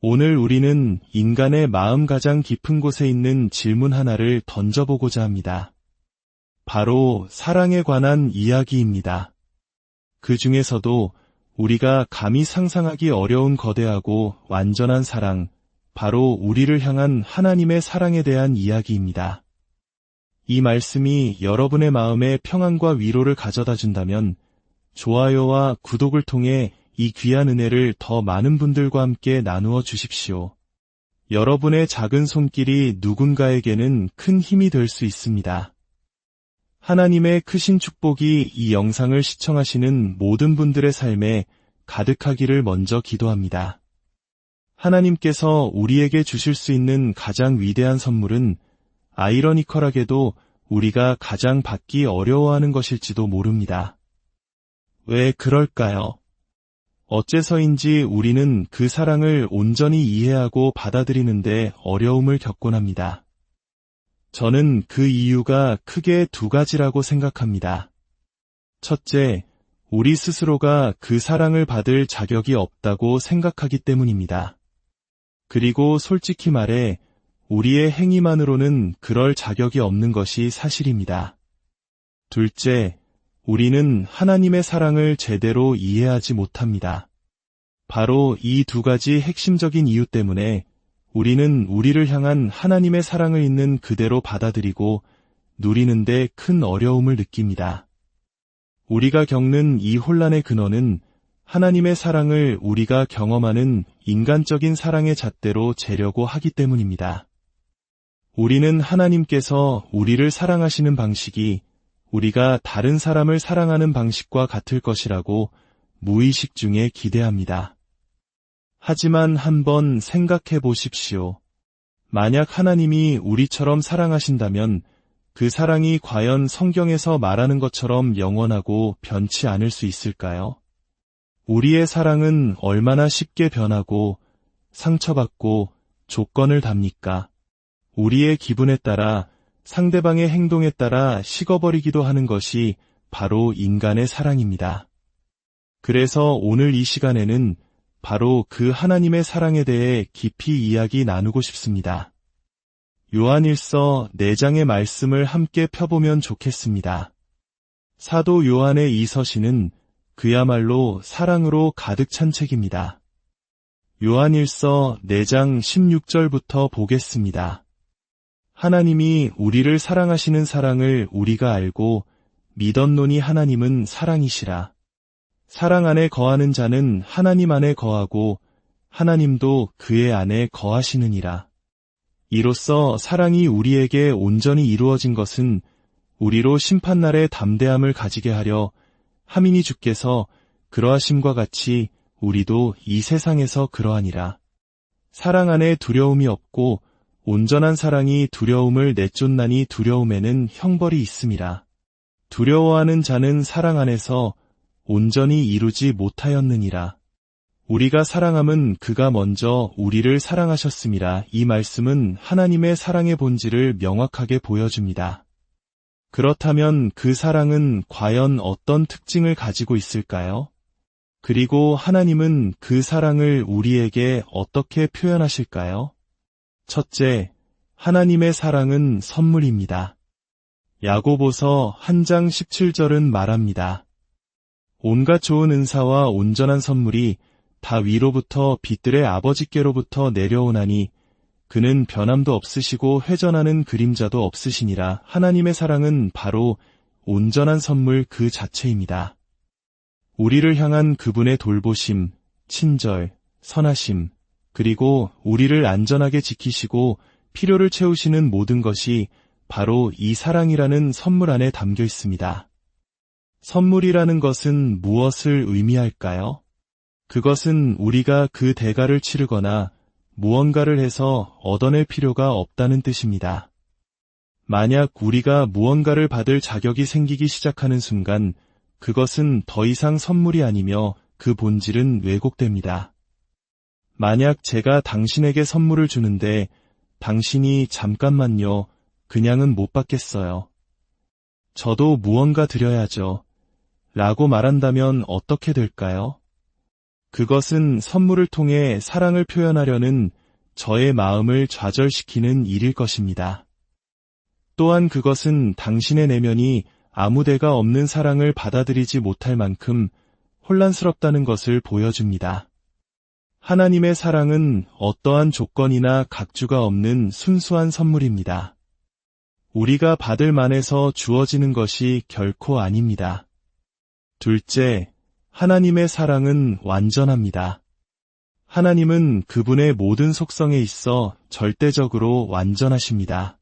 오늘 우리는 인간의 마음 가장 깊은 곳에 있는 질문 하나를 던져보고자 합니다. 바로 사랑에 관한 이야기입니다. 그 중에서도 우리가 감히 상상하기 어려운 거대하고 완전한 사랑, 바로 우리를 향한 하나님의 사랑에 대한 이야기입니다. 이 말씀이 여러분의 마음에 평안과 위로를 가져다 준다면 좋아요와 구독을 통해 이 귀한 은혜를 더 많은 분들과 함께 나누어 주십시오. 여러분의 작은 손길이 누군가에게는 큰 힘이 될 수 있습니다. 하나님의 크신 축복이 이 영상을 시청하시는 모든 분들의 삶에 가득하기를 먼저 기도합니다. 하나님께서 우리에게 주실 수 있는 가장 위대한 선물은 아이러니컬하게도 우리가 가장 받기 어려워하는 것일지도 모릅니다. 왜 그럴까요? 어째서인지 우리는 그 사랑을 온전히 이해하고 받아들이는데 어려움을 겪곤 합니다. 저는 그 이유가 크게 두 가지라고 생각합니다. 첫째, 우리 스스로가 그 사랑을 받을 자격이 없다고 생각하기 때문입니다. 그리고 솔직히 말해 우리의 행위만으로는 그럴 자격이 없는 것이 사실입니다. 둘째, 우리는 하나님의 사랑을 제대로 이해하지 못합니다. 바로 이 두 가지 핵심적인 이유 때문에 우리는 우리를 향한 하나님의 사랑을 있는 그대로 받아들이고 누리는데 큰 어려움을 느낍니다. 우리가 겪는 이 혼란의 근원은 하나님의 사랑을 우리가 경험하는 인간적인 사랑의 잣대로 재려고 하기 때문입니다. 우리는 하나님께서 우리를 사랑하시는 방식이 우리가 다른 사람을 사랑하는 방식과 같을 것이라고 무의식 중에 기대합니다. 하지만 한번 생각해 보십시오. 만약 하나님이 우리처럼 사랑하신다면 그 사랑이 과연 성경에서 말하는 것처럼 영원하고 변치 않을 수 있을까요? 우리의 사랑은 얼마나 쉽게 변하고 상처받고 조건을 답니까? 우리의 기분에 따라 상대방의 행동에 따라 식어버리기도 하는 것이 바로 인간의 사랑입니다. 그래서 오늘 이 시간에는 바로 그 하나님의 사랑에 대해 깊이 이야기 나누고 싶습니다. 요한일서 4장의 말씀을 함께 펴보면 좋겠습니다. 사도 요한의 이 서신은 그야말로 사랑으로 가득 찬 책입니다. 요한일서 4장 16절부터 보겠습니다. 하나님이 우리를 사랑하시는 사랑을 우리가 알고 믿었노니 하나님은 사랑이시라. 사랑 안에 거하는 자는 하나님 안에 거하고 하나님도 그의 안에 거하시느니라. 이로써 사랑이 우리에게 온전히 이루어진 것은 우리로 심판날의 담대함을 가지게 하려 함이니 주께서 그러하심과 같이 우리도 이 세상에서 그러하니라. 사랑 안에 두려움이 없고 온전한 사랑이 두려움을 내쫓나니 두려움에는 형벌이 있음이라. 두려워하는 자는 사랑 안에서 온전히 이루지 못하였느니라. 우리가 사랑함은 그가 먼저 우리를 사랑하셨음이라. 이 말씀은 하나님의 사랑의 본질을 명확하게 보여줍니다. 그렇다면 그 사랑은 과연 어떤 특징을 가지고 있을까요? 그리고 하나님은 그 사랑을 우리에게 어떻게 표현하실까요? 첫째, 하나님의 사랑은 선물입니다. 야고보서 1장 17절은 말합니다. 온갖 좋은 은사와 온전한 선물이 다 위로부터 빛들의 아버지께로부터 내려오나니 그는 변함도 없으시고 회전하는 그림자도 없으시니라. 하나님의 사랑은 바로 온전한 선물 그 자체입니다. 우리를 향한 그분의 돌보심, 친절, 선하심, 그리고 우리를 안전하게 지키시고 필요를 채우시는 모든 것이 바로 이 사랑이라는 선물 안에 담겨 있습니다. 선물이라는 것은 무엇을 의미할까요? 그것은 우리가 그 대가를 치르거나 무언가를 해서 얻어낼 필요가 없다는 뜻입니다. 만약 우리가 무언가를 받을 자격이 생기기 시작하는 순간 그것은 더 이상 선물이 아니며 그 본질은 왜곡됩니다. 만약 제가 당신에게 선물을 주는데 당신이 잠깐만요, 그냥은 못 받겠어요. 저도 무언가 드려야죠. 라고 말한다면 어떻게 될까요? 그것은 선물을 통해 사랑을 표현하려는 저의 마음을 좌절시키는 일일 것입니다. 또한 그것은 당신의 내면이 아무데가 없는 사랑을 받아들이지 못할 만큼 혼란스럽다는 것을 보여줍니다. 하나님의 사랑은 어떠한 조건이나 각주가 없는 순수한 선물입니다. 우리가 받을 만해서 주어지는 것이 결코 아닙니다. 둘째, 하나님의 사랑은 완전합니다. 하나님은 그분의 모든 속성에 있어 절대적으로 완전하십니다.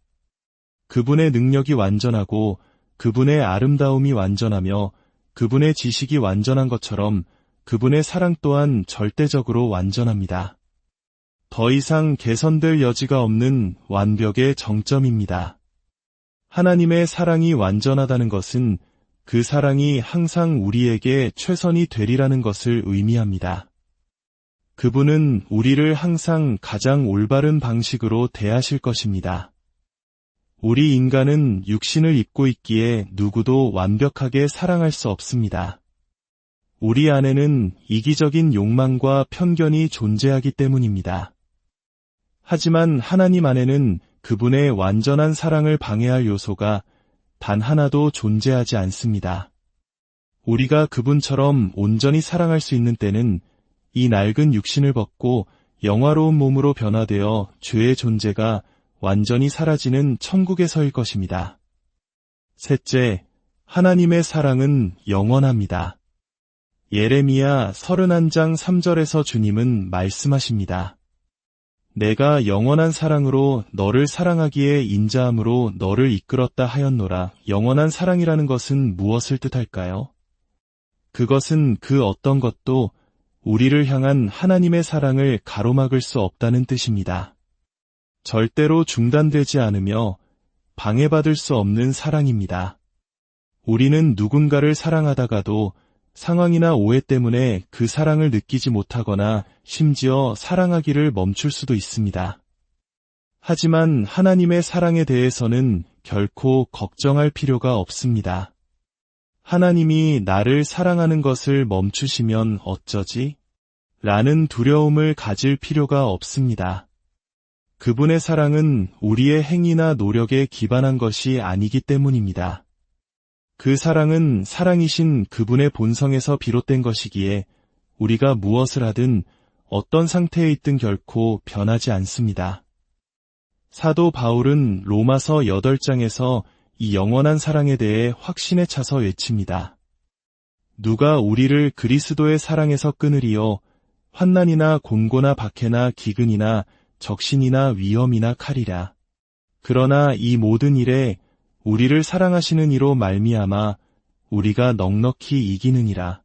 그분의 능력이 완전하고 그분의 아름다움이 완전하며 그분의 지식이 완전한 것처럼 그분의 사랑 또한 절대적으로 완전합니다. 더 이상 개선될 여지가 없는 완벽의 정점입니다. 하나님의 사랑이 완전하다는 것은 그 사랑이 항상 우리에게 최선이 되리라는 것을 의미합니다. 그분은 우리를 항상 가장 올바른 방식으로 대하실 것입니다. 우리 인간은 육신을 입고 있기에 누구도 완벽하게 사랑할 수 없습니다. 우리 안에는 이기적인 욕망과 편견이 존재하기 때문입니다. 하지만 하나님 안에는 그분의 완전한 사랑을 방해할 요소가 단 하나도 존재하지 않습니다. 우리가 그분처럼 온전히 사랑할 수 있는 때는 이 낡은 육신을 벗고 영화로운 몸으로 변화되어 죄의 존재가 완전히 사라지는 천국에서일 것입니다. 셋째, 하나님의 사랑은 영원합니다. 예레미야 31장 3절에서 주님은 말씀하십니다. 내가 영원한 사랑으로 너를 사랑하기에 인자함으로 너를 이끌었다 하였노라. 영원한 사랑이라는 것은 무엇을 뜻할까요? 그것은 그 어떤 것도 우리를 향한 하나님의 사랑을 가로막을 수 없다는 뜻입니다. 절대로 중단되지 않으며 방해받을 수 없는 사랑입니다. 우리는 누군가를 사랑하다가도 상황이나 오해 때문에 그 사랑을 느끼지 못하거나 심지어 사랑하기를 멈출 수도 있습니다. 하지만 하나님의 사랑에 대해서는 결코 걱정할 필요가 없습니다. 하나님이 나를 사랑하는 것을 멈추시면 어쩌지? 라는 두려움을 가질 필요가 없습니다. 그분의 사랑은 우리의 행위나 노력에 기반한 것이 아니기 때문입니다. 그 사랑은 사랑이신 그분의 본성에서 비롯된 것이기에 우리가 무엇을 하든 어떤 상태에 있든 결코 변하지 않습니다. 사도 바울은 로마서 8장에서 이 영원한 사랑에 대해 확신에 차서 외칩니다. 누가 우리를 그리스도의 사랑에서 끊으리요? 환난이나 곤고나 박해나 기근이나 적신이나 위험이나 칼이라. 그러나 이 모든 일에 우리를 사랑하시는 이로 말미암아 우리가 넉넉히 이기느니라.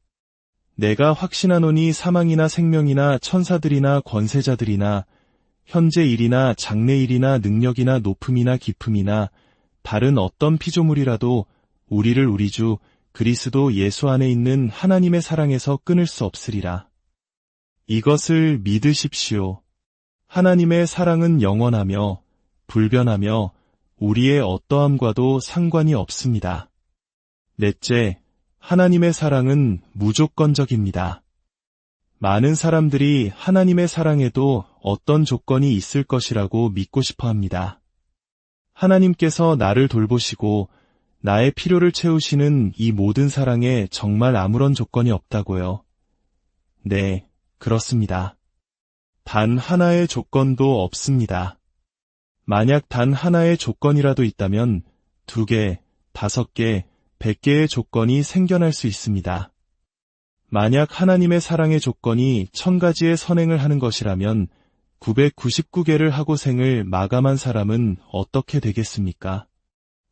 내가 확신하노니 사망이나 생명이나 천사들이나 권세자들이나 현재 일이나 장래 일이나 능력이나 높음이나 깊음이나 다른 어떤 피조물이라도 우리를 우리 주 그리스도 예수 안에 있는 하나님의 사랑에서 끊을 수 없으리라. 이것을 믿으십시오. 하나님의 사랑은 영원하며 불변하며 우리의 어떠함과도 상관이 없습니다. 넷째, 하나님의 사랑은 무조건적입니다. 많은 사람들이 하나님의 사랑에도 어떤 조건이 있을 것이라고 믿고 싶어 합니다. 하나님께서 나를 돌보시고 나의 필요를 채우시는 이 모든 사랑에 정말 아무런 조건이 없다고요? 네, 그렇습니다. 단 하나의 조건도 없습니다. 만약 단 하나의 조건이라도 있다면 2개, 5개, 100개의 조건이 생겨날 수 있습니다. 만약 하나님의 사랑의 조건이 1000가지의 선행을 하는 것이라면 999개를 하고 생을 마감한 사람은 어떻게 되겠습니까?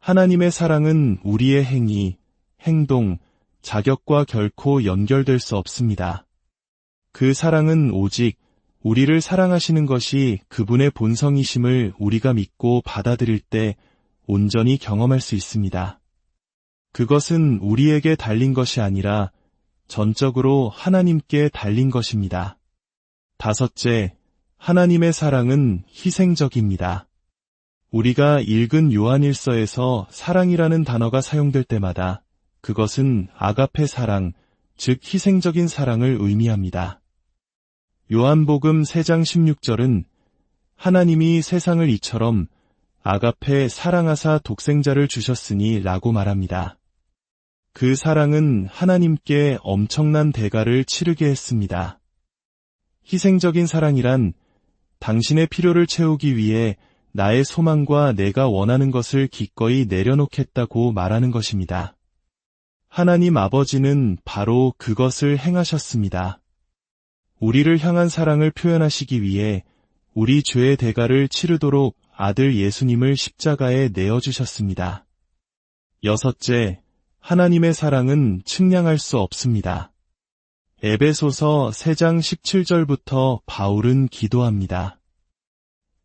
하나님의 사랑은 우리의 행위, 행동, 자격과 결코 연결될 수 없습니다. 그 사랑은 오직 우리를 사랑하시는 것이 그분의 본성이심을 우리가 믿고 받아들일 때 온전히 경험할 수 있습니다. 그것은 우리에게 달린 것이 아니라 전적으로 하나님께 달린 것입니다. 5째, 하나님의 사랑은 희생적입니다. 우리가 읽은 요한일서에서 사랑이라는 단어가 사용될 때마다 그것은 아가페 사랑, 즉 희생적인 사랑을 의미합니다. 요한복음 3장 16절은 하나님이 세상을 이처럼 아가페 사랑하사 독생자를 주셨으니 라고 말합니다. 그 사랑은 하나님께 엄청난 대가를 치르게 했습니다. 희생적인 사랑이란 당신의 필요를 채우기 위해 나의 소망과 내가 원하는 것을 기꺼이 내려놓겠다고 말하는 것입니다. 하나님 아버지는 바로 그것을 행하셨습니다. 우리를 향한 사랑을 표현하시기 위해 우리 죄의 대가를 치르도록 아들 예수님을 십자가에 내어주셨습니다. 여섯째, 하나님의 사랑은 측량할 수 없습니다. 에베소서 3장 17절부터 바울은 기도합니다.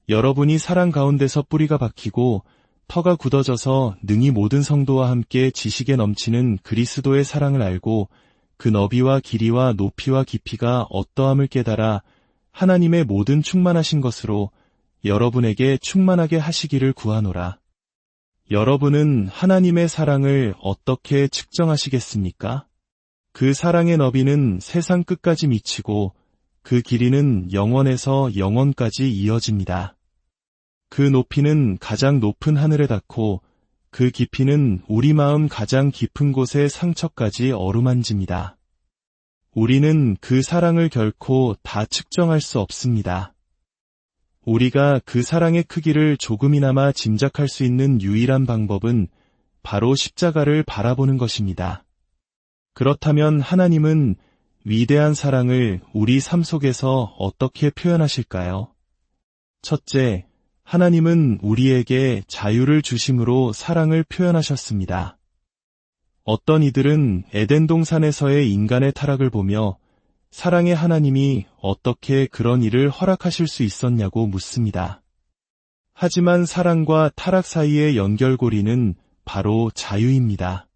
여러분이 사랑 가운데서 뿌리가 박히고 터가 굳어져서 능히 모든 성도와 함께 지식에 넘치는 그리스도의 사랑을 알고 그 너비와 길이와 높이와 깊이가 어떠함을 깨달아 하나님의 모든 충만하신 것으로 여러분에게 충만하게 하시기를 구하노라. 여러분은 하나님의 사랑을 어떻게 측정하시겠습니까? 그 사랑의 너비는 세상 끝까지 미치고 그 길이는 영원에서 영원까지 이어집니다. 그 높이는 가장 높은 하늘에 닿고 그 깊이는 우리 마음 가장 깊은 곳의 상처까지 어루만집니다. 우리는 그 사랑을 결코 다 측정할 수 없습니다. 우리가 그 사랑의 크기를 조금이나마 짐작할 수 있는 유일한 방법은 바로 십자가를 바라보는 것입니다. 그렇다면 하나님은 위대한 사랑을 우리 삶 속에서 어떻게 표현하실까요? 첫째, 하나님은 우리에게 자유를 주심으로 사랑을 표현하셨습니다. 어떤 이들은 에덴 동산에서의 인간의 타락을 보며 사랑의 하나님이 어떻게 그런 일을 허락하실 수 있었냐고 묻습니다. 하지만 사랑과 타락 사이의 연결고리는 바로 자유입니다.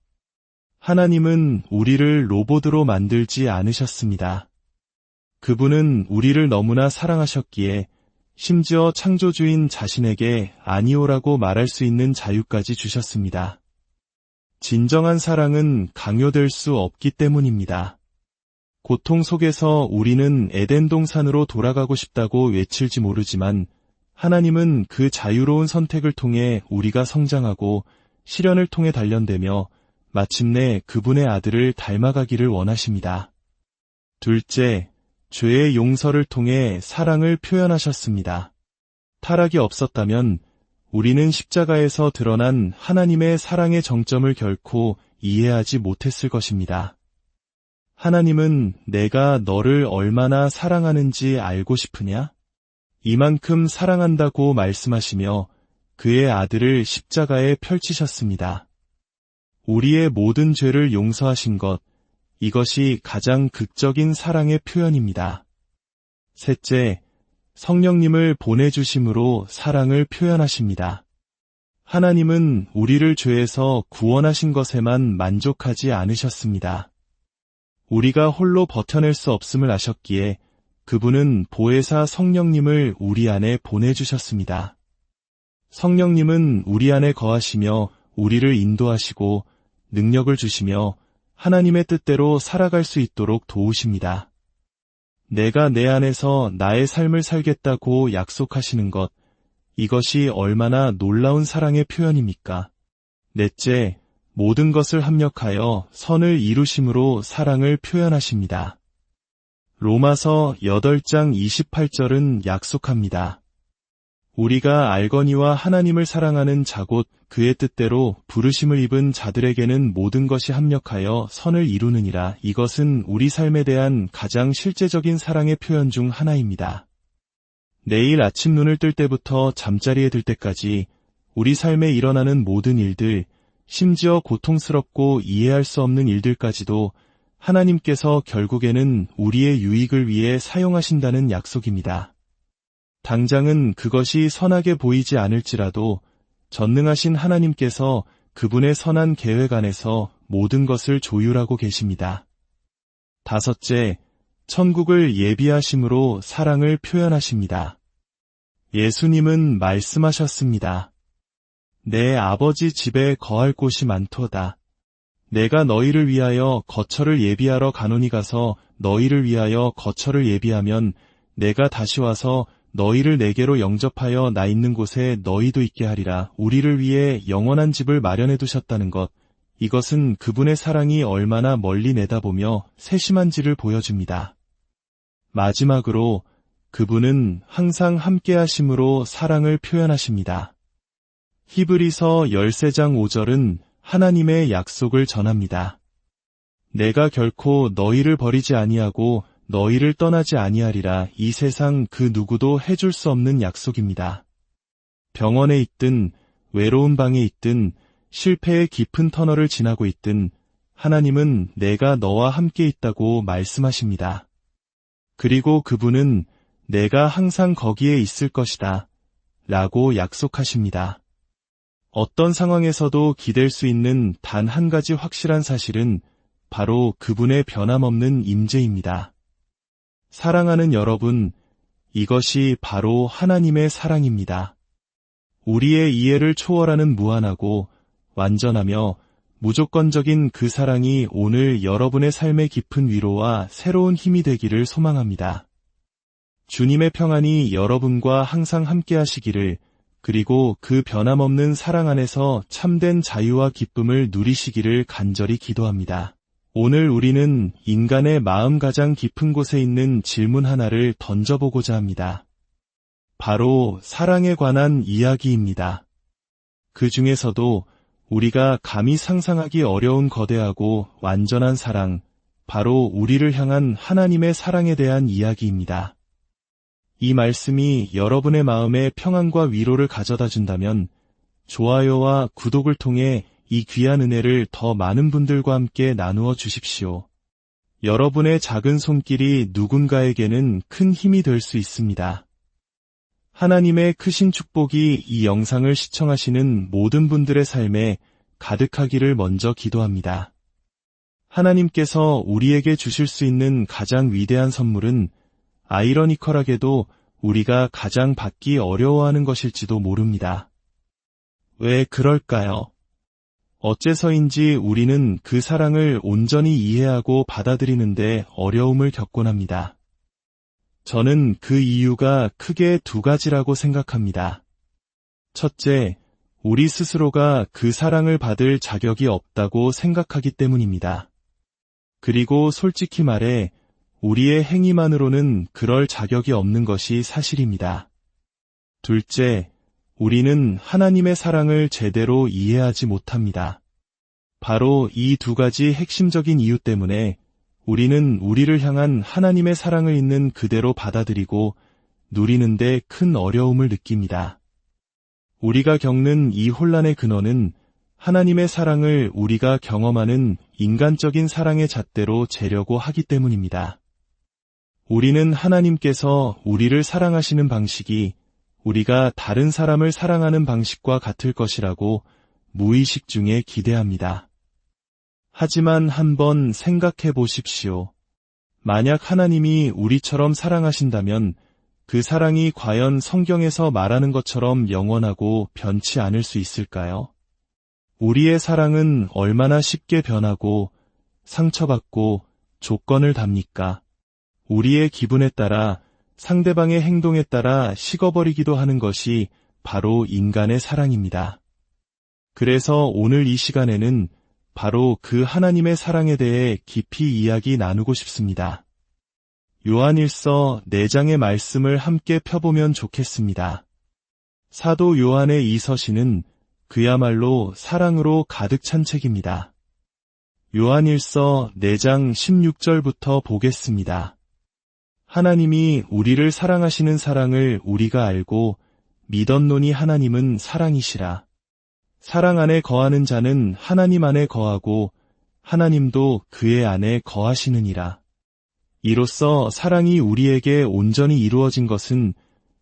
하나님은 우리를 로봇으로 만들지 않으셨습니다. 그분은 우리를 너무나 사랑하셨기에 심지어 창조주인 자신에게 아니오라고 말할 수 있는 자유까지 주셨습니다. 진정한 사랑은 강요될 수 없기 때문입니다. 고통 속에서 우리는 에덴 동산으로 돌아가고 싶다고 외칠지 모르지만 하나님은 그 자유로운 선택을 통해 우리가 성장하고 시련을 통해 단련되며 마침내 그분의 아들을 닮아가기를 원하십니다. 둘째, 죄의 용서를 통해 사랑을 표현하셨습니다. 타락이 없었다면 우리는 십자가에서 드러난 하나님의 사랑의 정점을 결코 이해하지 못했을 것입니다. 하나님은 내가 너를 얼마나 사랑하는지 알고 싶으냐? 이만큼 사랑한다고 말씀하시며 그의 아들을 십자가에 펼치셨습니다. 우리의 모든 죄를 용서하신 것, 이것이 가장 극적인 사랑의 표현입니다. 셋째, 성령님을 보내주심으로 사랑을 표현하십니다. 하나님은 우리를 죄에서 구원하신 것에만 만족하지 않으셨습니다. 우리가 홀로 버텨낼 수 없음을 아셨기에 그분은 보혜사 성령님을 우리 안에 보내주셨습니다. 성령님은 우리 안에 거하시며 우리를 인도하시고 능력을 주시며 하나님의 뜻대로 살아갈 수 있도록 도우십니다. 내가 내 안에서 나의 삶을 살겠다고 약속하시는 것, 이것이 얼마나 놀라운 사랑의 표현입니까? 넷째, 모든 것을 합력하여 선을 이루심으로 사랑을 표현하십니다. 로마서 8장 28절은 약속합니다. 우리가 알거니와 하나님을 사랑하는 자 곧 그의 뜻대로 부르심을 입은 자들에게는 모든 것이 합력하여 선을 이루느니라. 이것은 우리 삶에 대한 가장 실제적인 사랑의 표현 중 하나입니다. 내일 아침 눈을 뜰 때부터 잠자리에 들 때까지 우리 삶에 일어나는 모든 일들, 심지어 고통스럽고 이해할 수 없는 일들까지도 하나님께서 결국에는 우리의 유익을 위해 사용하신다는 약속입니다. 당장은 그것이 선하게 보이지 않을지라도 전능하신 하나님께서 그분의 선한 계획 안에서 모든 것을 조율하고 계십니다. 다섯째, 천국을 예비하심으로 사랑을 표현하십니다. 예수님은 말씀하셨습니다. 내 아버지 집에 거할 곳이 많도다. 내가 너희를 위하여 거처를 예비하러 가노니 가서 너희를 위하여 거처를 예비하면 내가 다시 와서 너희를 내게로 영접하여 나 있는 곳에 너희도 있게 하리라. 우리를 위해 영원한 집을 마련해 두셨다는 것, 이것은 그분의 사랑이 얼마나 멀리 내다보며 세심한지를 보여줍니다. 마지막으로 그분은 항상 함께하심으로 사랑을 표현하십니다. 히브리서 13장 5절은 하나님의 약속을 전합니다. 내가 결코 너희를 버리지 아니하고 너희를 떠나지 아니하리라. 이 세상 그 누구도 해줄 수 없는 약속입니다. 병원에 있든 외로운 방에 있든 실패의 깊은 터널을 지나고 있든 하나님은 내가 너와 함께 있다고 말씀하십니다. 그리고 그분은 내가 항상 거기에 있을 것이다 라고 약속하십니다. 어떤 상황에서도 기댈 수 있는 단 한 가지 확실한 사실은 바로 그분의 변함없는 임재입니다. 사랑하는 여러분, 이것이 바로 하나님의 사랑입니다. 우리의 이해를 초월하는 무한하고 완전하며 무조건적인 그 사랑이 오늘 여러분의 삶의 깊은 위로와 새로운 힘이 되기를 소망합니다. 주님의 평안이 여러분과 항상 함께 하시기를, 그리고 그 변함없는 사랑 안에서 참된 자유와 기쁨을 누리시기를 간절히 기도합니다. 오늘 우리는 인간의 마음 가장 깊은 곳에 있는 질문 하나를 던져보고자 합니다. 바로 사랑에 관한 이야기입니다. 그 중에서도 우리가 감히 상상하기 어려운 거대하고 완전한 사랑, 바로 우리를 향한 하나님의 사랑에 대한 이야기입니다. 이 말씀이 여러분의 마음에 평안과 위로를 가져다 준다면 좋아요와 구독을 통해 이 귀한 은혜를 더 많은 분들과 함께 나누어 주십시오. 여러분의 작은 손길이 누군가에게는 큰 힘이 될 수 있습니다. 하나님의 크신 축복이 이 영상을 시청하시는 모든 분들의 삶에 가득하기를 먼저 기도합니다. 하나님께서 우리에게 주실 수 있는 가장 위대한 선물은 아이러니컬하게도 우리가 가장 받기 어려워하는 것일지도 모릅니다. 왜 그럴까요? 어째서인지 우리는 그 사랑을 온전히 이해하고 받아들이는데 어려움을 겪곤 합니다. 저는 그 이유가 크게 두 가지라고 생각합니다. 첫째, 우리 스스로가 그 사랑을 받을 자격이 없다고 생각하기 때문입니다. 그리고 솔직히 말해 우리의 행위만으로는 그럴 자격이 없는 것이 사실입니다. 둘째, 우리는 하나님의 사랑을 제대로 이해하지 못합니다. 바로 이 두 가지 핵심적인 이유 때문에 우리는 우리를 향한 하나님의 사랑을 있는 그대로 받아들이고 누리는데 큰 어려움을 느낍니다. 우리가 겪는 이 혼란의 근원은 하나님의 사랑을 우리가 경험하는 인간적인 사랑의 잣대로 재려고 하기 때문입니다. 우리는 하나님께서 우리를 사랑하시는 방식이 우리가 다른 사람을 사랑하는 방식과 같을 것이라고 무의식 중에 기대합니다. 하지만 한번 생각해 보십시오. 만약 하나님이 우리처럼 사랑하신다면 그 사랑이 과연 성경에서 말하는 것처럼 영원하고 변치 않을 수 있을까요? 우리의 사랑은 얼마나 쉽게 변하고 상처받고 조건을 답니까? 우리의 기분에 따라 상대방의 행동에 따라 식어버리기도 하는 것이 바로 인간의 사랑입니다. 그래서 오늘 이 시간에는 바로 그 하나님의 사랑에 대해 깊이 이야기 나누고 싶습니다. 요한일서 4장의 말씀을 함께 펴보면 좋겠습니다. 사도 요한의 이 서신은 그야말로 사랑으로 가득 찬 책입니다. 요한일서 4장 16절부터 보겠습니다. 하나님이 우리를 사랑하시는 사랑을 우리가 알고 믿었노니 하나님은 사랑이시라. 사랑 안에 거하는 자는 하나님 안에 거하고 하나님도 그의 안에 거하시느니라. 이로써 사랑이 우리에게 온전히 이루어진 것은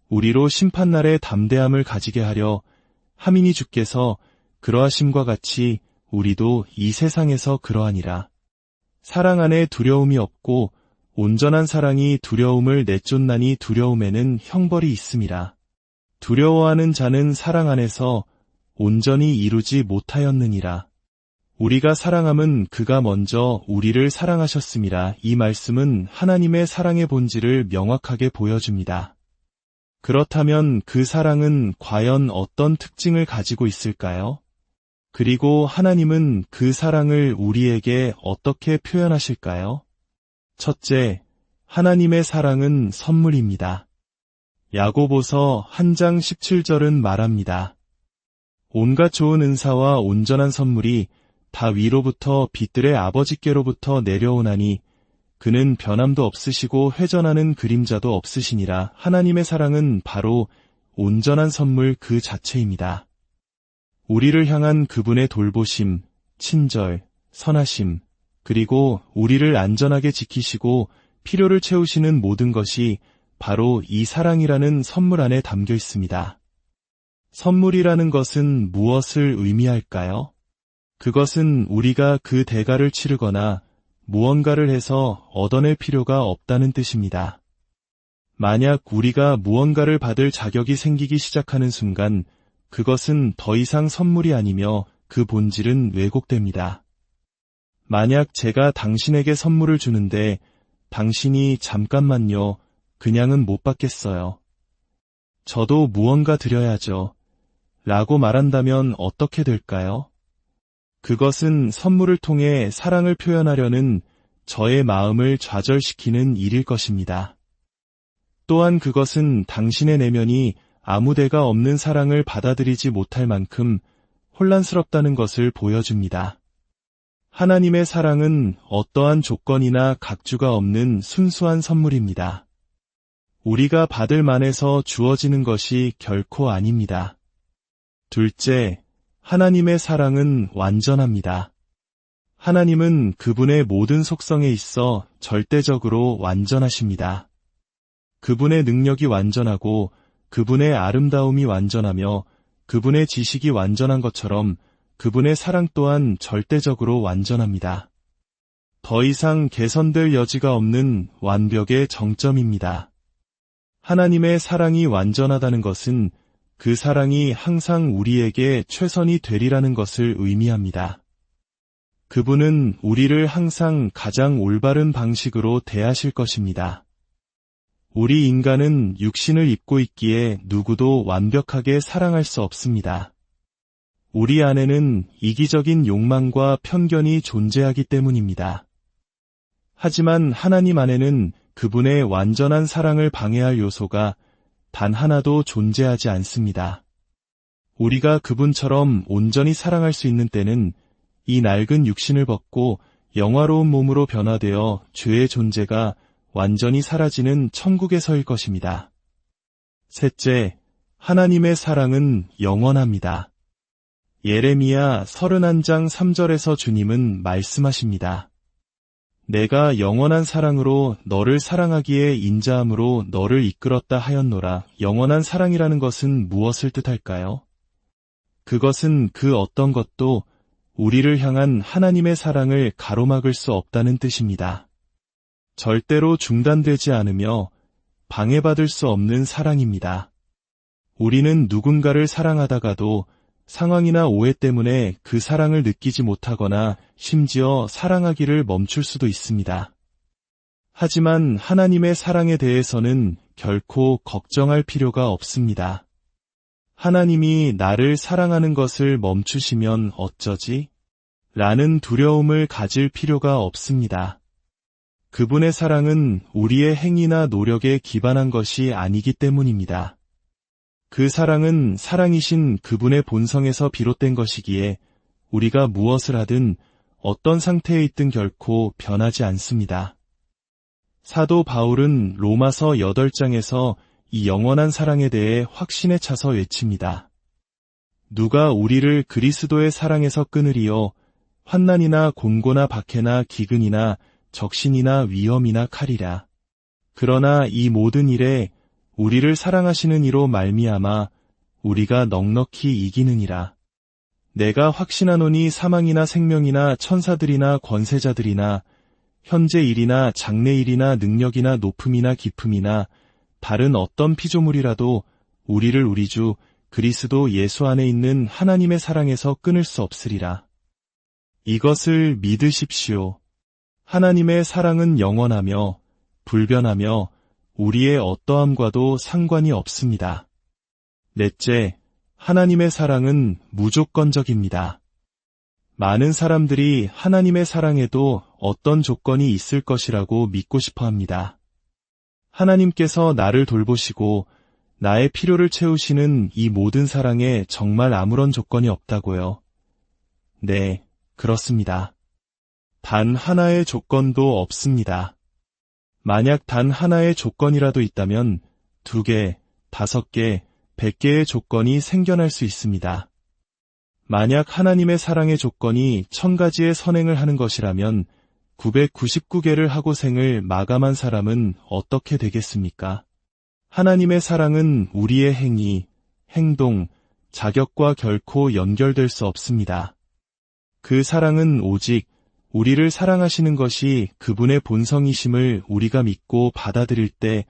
우리로 심판날의 담대함을 가지게 하려 함이니 주께서 그러하심과 같이 우리도 이 세상에서 그러하니라. 사랑 안에 두려움이 없고 온전한 사랑이 두려움을 내쫓나니 두려움에는 형벌이 있음이라. 두려워하는 자는 사랑 안에서 온전히 이루지 못하였느니라. 우리가 사랑함은 그가 먼저 우리를 사랑하셨음이라. 이 말씀은 하나님의 사랑의 본질을 명확하게 보여줍니다. 그렇다면 그 사랑은 과연 어떤 특징을 가지고 있을까요? 그리고 하나님은 그 사랑을 우리에게 어떻게 표현하실까요? 첫째, 하나님의 사랑은 선물입니다. 야고보서 1장 17절은 말합니다. 온갖 좋은 은사와 온전한 선물이 다 위로부터 빛들의 아버지께로부터 내려오나니 그는 변함도 없으시고 회전하는 그림자도 없으시니라. 하나님의 사랑은 바로 온전한 선물 그 자체입니다. 우리를 향한 그분의 돌보심, 친절, 선하심, 그리고 우리를 안전하게 지키시고 필요를 채우시는 모든 것이 바로 이 사랑이라는 선물 안에 담겨 있습니다. 선물이라는 것은 무엇을 의미할까요? 그것은 우리가 그 대가를 치르거나 무언가를 해서 얻어낼 필요가 없다는 뜻입니다. 만약 우리가 무언가를 받을 자격이 생기기 시작하는 순간 그것은 더 이상 선물이 아니며 그 본질은 왜곡됩니다. 만약 제가 당신에게 선물을 주는데 당신이 잠깐만요, 그냥은 못 받겠어요. 저도 무언가 드려야죠. 라고 말한다면 어떻게 될까요? 그것은 선물을 통해 사랑을 표현하려는 저의 마음을 좌절시키는 일일 것입니다. 또한 그것은 당신의 내면이 아무 데가 없는 사랑을 받아들이지 못할 만큼 혼란스럽다는 것을 보여줍니다. 하나님의 사랑은 어떠한 조건이나 각주가 없는 순수한 선물입니다. 우리가 받을 만해서 주어지는 것이 결코 아닙니다. 둘째, 하나님의 사랑은 완전합니다. 하나님은 그분의 모든 속성에 있어 절대적으로 완전하십니다. 그분의 능력이 완전하고 그분의 아름다움이 완전하며 그분의 지식이 완전한 것처럼 그분의 사랑 또한 절대적으로 완전합니다. 더 이상 개선될 여지가 없는 완벽의 정점입니다. 하나님의 사랑이 완전하다는 것은 그 사랑이 항상 우리에게 최선이 되리라는 것을 의미합니다. 그분은 우리를 항상 가장 올바른 방식으로 대하실 것입니다. 우리 인간은 육신을 입고 있기에 누구도 완벽하게 사랑할 수 없습니다. 우리 안에는 이기적인 욕망과 편견이 존재하기 때문입니다. 하지만 하나님 안에는 그분의 완전한 사랑을 방해할 요소가 단 하나도 존재하지 않습니다. 우리가 그분처럼 온전히 사랑할 수 있는 때는 이 낡은 육신을 벗고 영화로운 몸으로 변화되어 죄의 존재가 완전히 사라지는 천국에서일 것입니다. 셋째, 하나님의 사랑은 영원합니다. 예레미야 31장 3절에서 주님은 말씀하십니다. 내가 영원한 사랑으로 너를 사랑하기에 인자함으로 너를 이끌었다 하였노라. 영원한 사랑이라는 것은 무엇을 뜻할까요? 그것은 그 어떤 것도 우리를 향한 하나님의 사랑을 가로막을 수 없다는 뜻입니다. 절대로 중단되지 않으며 방해받을 수 없는 사랑입니다. 우리는 누군가를 사랑하다가도 상황이나 오해 때문에 그 사랑을 느끼지 못하거나 심지어 사랑하기를 멈출 수도 있습니다. 하지만 하나님의 사랑에 대해서는 결코 걱정할 필요가 없습니다. 하나님이 나를 사랑하는 것을 멈추시면 어쩌지? 라는 두려움을 가질 필요가 없습니다. 그분의 사랑은 우리의 행위나 노력에 기반한 것이 아니기 때문입니다. 그 사랑은 사랑이신 그분의 본성에서 비롯된 것이기에 우리가 무엇을 하든 어떤 상태에 있든 결코 변하지 않습니다. 사도 바울은 로마서 8장에서 이 영원한 사랑에 대해 확신에 차서 외칩니다. 누가 우리를 그리스도의 사랑에서 끊으리요? 환난이나 곤고나 박해나 기근이나 적신이나 위험이나 칼이라. 그러나 이 모든 일에 우리를 사랑하시는 이로 말미암아 우리가 넉넉히 이기느니라. 내가 확신하노니 사망이나 생명이나 천사들이나 권세자들이나 현재 일이나 장래 일이나 능력이나 높음이나 깊음이나 다른 어떤 피조물이라도 우리를 우리 주 그리스도 예수 안에 있는 하나님의 사랑에서 끊을 수 없으리라. 이것을 믿으십시오. 하나님의 사랑은 영원하며 불변하며 우리의 어떠함과도 상관이 없습니다. 넷째, 하나님의 사랑은 무조건적입니다. 많은 사람들이 하나님의 사랑에도 어떤 조건이 있을 것이라고 믿고 싶어 합니다. 하나님께서 나를 돌보시고 나의 필요를 채우시는 이 모든 사랑에 정말 아무런 조건이 없다고요. 네, 그렇습니다. 단 하나의 조건도 없습니다. 만약 단 하나의 조건이라도 있다면 2개, 5개, 100개의 조건이 생겨날 수 있습니다. 만약 하나님의 사랑의 조건이 1000가지의 선행을 하는 것이라면 999개를 하고 생을 마감한 사람은 어떻게 되겠습니까? 하나님의 사랑은 우리의 행위, 행동, 자격과 결코 연결될 수 없습니다. 그 사랑은 오직 우리를 사랑하시는 것이 그분의 본성이심을 우리가 믿고 받아들일 때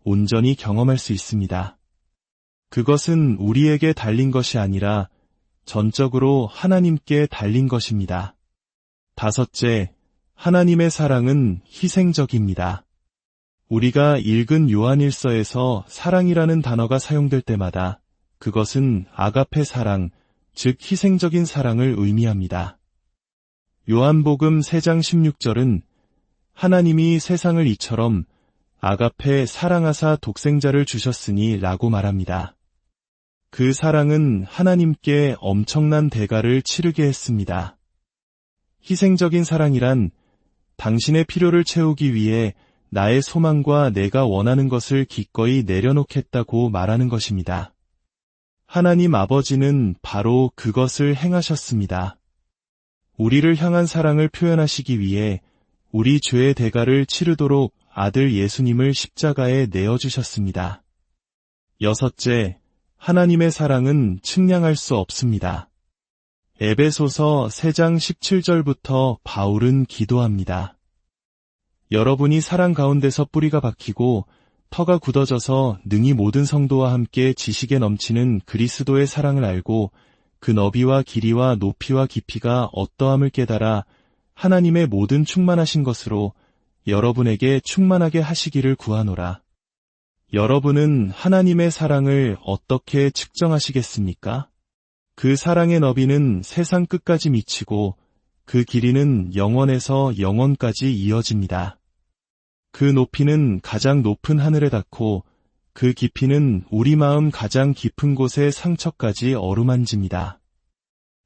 온전히 경험할 수 있습니다. 그것은 우리에게 달린 것이 아니라 전적으로 하나님께 달린 것입니다. 5째, 하나님의 사랑은 희생적입니다. 우리가 읽은 요한일서에서 사랑이라는 단어가 사용될 때마다 그것은 아가페 사랑, 즉 희생적인 사랑을 의미합니다. 요한복음 3장 16절은 하나님이 세상을 이처럼 아가페 사랑하사 독생자를 주셨으니 라고 말합니다. 그 사랑은 하나님께 엄청난 대가를 치르게 했습니다. 희생적인 사랑이란 당신의 필요를 채우기 위해 나의 소망과 내가 원하는 것을 기꺼이 내려놓겠다고 말하는 것입니다. 하나님 아버지는 바로 그것을 행하셨습니다. 우리를 향한 사랑을 표현하시기 위해 우리 죄의 대가를 치르도록 아들 예수님을 십자가에 내어주셨습니다. 6째, 하나님의 사랑은 측량할 수 없습니다. 에베소서 3장 17절부터 바울은 기도합니다. 여러분이 사랑 가운데서 뿌리가 박히고 터가 굳어져서 능히 모든 성도와 함께 지식에 넘치는 그리스도의 사랑을 알고 그 너비와 길이와 높이와 깊이가 어떠함을 깨달아 하나님의 모든 충만하신 것으로 여러분에게 충만하게 하시기를 구하노라. 여러분은 하나님의 사랑을 어떻게 측정하시겠습니까? 그 사랑의 너비는 세상 끝까지 미치고 그 길이는 영원에서 영원까지 이어집니다. 그 높이는 가장 높은 하늘에 닿고 그 깊이는 우리 마음 가장 깊은 곳의 상처까지 어루만집니다.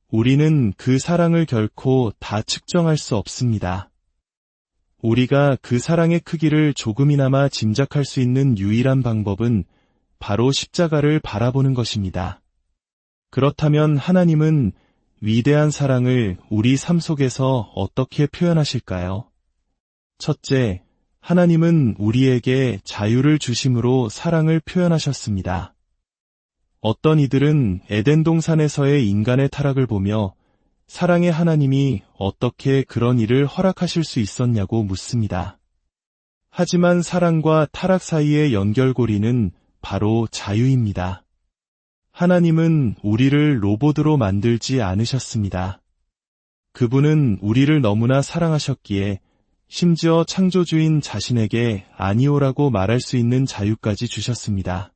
우리는 그 사랑을 결코 다 측정할 수 없습니다. 우리가 그 사랑의 크기를 조금이나마 짐작할 수 있는 유일한 방법은 바로 십자가를 바라보는 것입니다. 그렇다면 하나님은 위대한 사랑을 우리 삶 속에서 어떻게 표현하실까요? 첫째, 하나님은 우리에게 자유를 주심으로 사랑을 표현하셨습니다. 어떤 이들은 에덴 동산에서의 인간의 타락을 보며 사랑의 하나님이 어떻게 그런 일을 허락하실 수 있었냐고 묻습니다. 하지만 사랑과 타락 사이의 연결고리는 바로 자유입니다. 하나님은 우리를 로봇으로 만들지 않으셨습니다. 그분은 우리를 너무나 사랑하셨기에 심지어 창조주인 자신에게 아니오라고 말할 수 있는 자유까지 주셨습니다.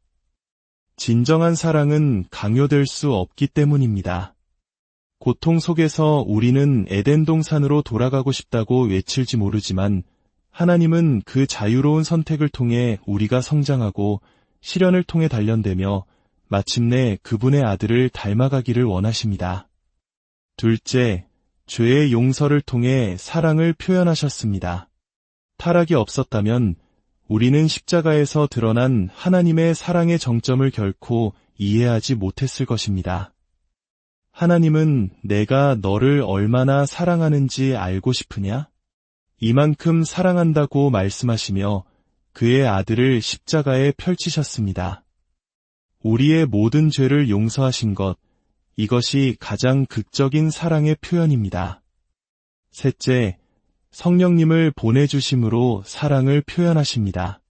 진정한 사랑은 강요될 수 없기 때문입니다. 고통 속에서 우리는 에덴 동산으로 돌아가고 싶다고 외칠지 모르지만 하나님은 그 자유로운 선택을 통해 우리가 성장하고 시련을 통해 단련되며 마침내 그분의 아들을 닮아가기를 원하십니다. 둘째, 죄의 용서를 통해 사랑을 표현하셨습니다. 타락이 없었다면 우리는 십자가에서 드러난 하나님의 사랑의 정점을 결코 이해하지 못했을 것입니다. 하나님은 내가 너를 얼마나 사랑하는지 알고 싶으냐? 이만큼 사랑한다고 말씀하시며 그의 아들을 십자가에 펼치셨습니다. 우리의 모든 죄를 용서하신 것, 이것이 가장 극적인 사랑의 표현입니다. 셋째, 성령님을 보내주심으로 사랑을 표현하십니다.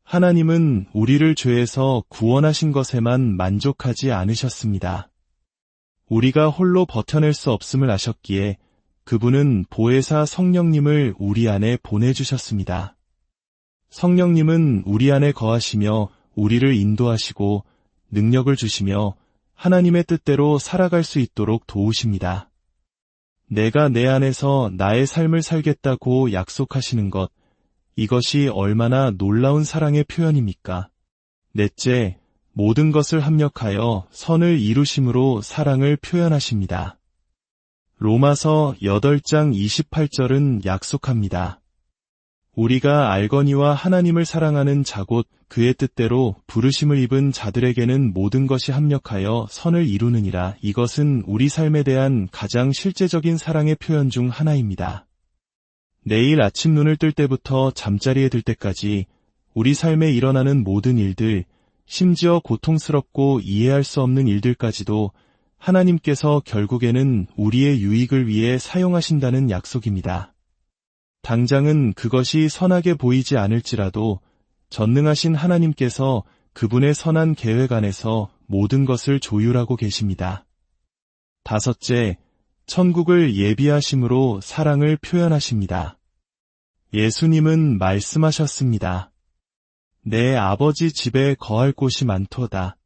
하나님은 우리를 죄에서 구원하신 것에만 만족하지 않으셨습니다. 우리가 홀로 버텨낼 수 없음을 아셨기에 그분은 보혜사 성령님을 우리 안에 보내주셨습니다. 성령님은 우리 안에 거하시며 우리를 인도하시고 능력을 주시며 하나님의 뜻대로 살아갈 수 있도록 도우십니다. 내가 내 안에서 나의 삶을 살겠다고 약속하시는 것, 이것이 얼마나 놀라운 사랑의 표현입니까? 넷째, 모든 것을 합력하여 선을 이루심으로 사랑을 표현하십니다. 로마서 8장 28절은 약속합니다. 우리가 알거니와 하나님을 사랑하는 자 곧 그의 뜻대로 부르심을 입은 자들에게는 모든 것이 합력하여 선을 이루느니라. 이것은 우리 삶에 대한 가장 실제적인 사랑의 표현 중 하나입니다. 내일 아침 눈을 뜰 때부터 잠자리에 들 때까지 우리 삶에 일어나는 모든 일들, 심지어 고통스럽고 이해할 수 없는 일들까지도 하나님께서 결국에는 우리의 유익을 위해 사용하신다는 약속입니다. 당장은 그것이 선하게 보이지 않을지라도 전능하신 하나님께서 그분의 선한 계획 안에서 모든 것을 조율하고 계십니다. 다섯째, 천국을 예비하심으로 사랑을 표현하십니다. 예수님은 말씀하셨습니다. 내 아버지 집에 거할 곳이 많도다.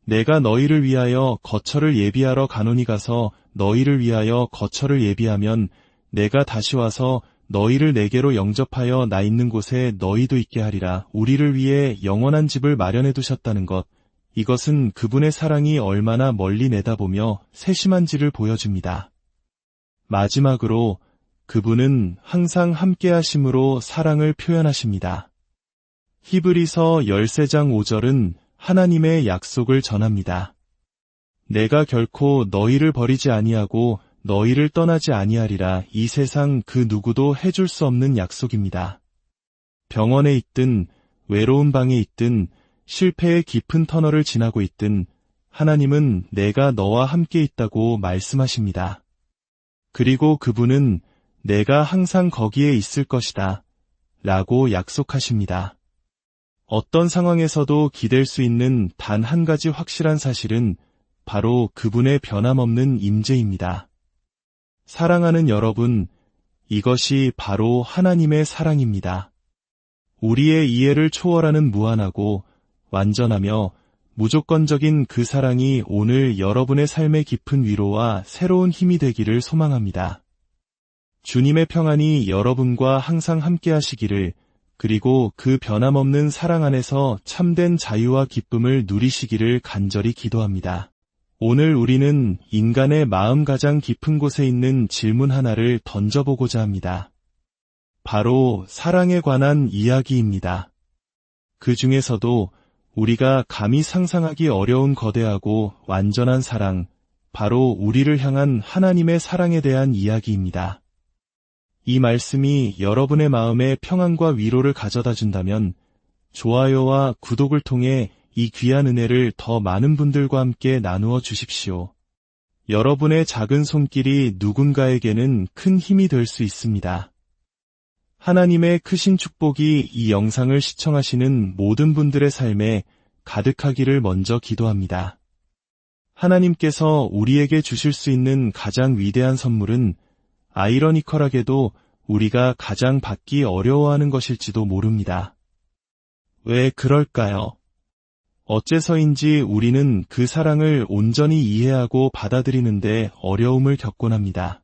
내가 너희를 위하여 거처를 예비하러 가노니 가서 너희를 위하여 거처를 예비하면 내가 다시 와서 너희를 내게로 영접하여 나 있는 곳에 너희도 있게 하리라. 우리를 위해 영원한 집을 마련해 두셨다는 것, 이것은 그분의 사랑이 얼마나 멀리 내다보며 세심한지를 보여줍니다. 마지막으로 그분은 항상 함께하심으로 사랑을 표현하십니다. 히브리서 13장 5절은 하나님의 약속을 전합니다. 내가 결코 너희를 버리지 아니하고 너희를 떠나지 아니하리라. 이 세상 그 누구도 해줄 수 없는 약속입니다. 병원에 있든 외로운 방에 있든 실패의 깊은 터널을 지나고 있든 하나님은 내가 너와 함께 있다고 말씀하십니다. 그리고 그분은 내가 항상 거기에 있을 것이다 라고 약속하십니다. 어떤 상황에서도 기댈 수 있는 단 한 가지 확실한 사실은 바로 그분의 변함없는 임재입니다. 사랑하는 여러분, 이것이 바로 하나님의 사랑입니다. 우리의 이해를 초월하는 무한하고 완전하며 무조건적인 그 사랑이 오늘 여러분의 삶의 깊은 위로와 새로운 힘이 되기를 소망합니다. 주님의 평안이 여러분과 항상 함께 하시기를, 그리고 그 변함없는 사랑 안에서 참된 자유와 기쁨을 누리시기를 간절히 기도합니다. 오늘 우리는 인간의 마음 가장 깊은 곳에 있는 질문 하나를 던져보고자 합니다. 바로 사랑에 관한 이야기입니다. 그 중에서도 우리가 감히 상상하기 어려운 거대하고 완전한 사랑, 바로 우리를 향한 하나님의 사랑에 대한 이야기입니다. 이 말씀이 여러분의 마음에 평안과 위로를 가져다 준다면 좋아요와 구독을 통해 이 귀한 은혜를 더 많은 분들과 함께 나누어 주십시오. 여러분의 작은 손길이 누군가에게는 큰 힘이 될 수 있습니다. 하나님의 크신 축복이 이 영상을 시청하시는 모든 분들의 삶에 가득하기를 먼저 기도합니다. 하나님께서 우리에게 주실 수 있는 가장 위대한 선물은 아이러니컬하게도 우리가 가장 받기 어려워하는 것일지도 모릅니다. 왜 그럴까요? 어째서인지 우리는 그 사랑을 온전히 이해하고 받아들이는데 어려움을 겪곤 합니다.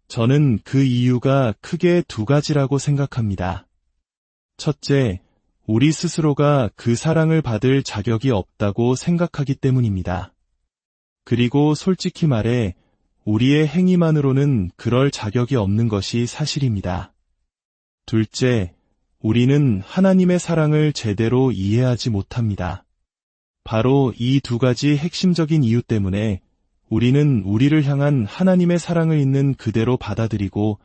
저는 그 이유가 크게 두 가지라고 생각합니다. 첫째, 우리 스스로가 그 사랑을 받을 자격이 없다고 생각하기 때문입니다. 그리고 솔직히 말해 우리의 행위만으로는 그럴 자격이 없는 것이 사실입니다. 둘째, 우리는 하나님의 사랑을 제대로 이해하지 못합니다. 바로 이 두 가지 핵심적인 이유 때문에 우리는 우리를 향한 하나님의 사랑을 있는 그대로 받아들이고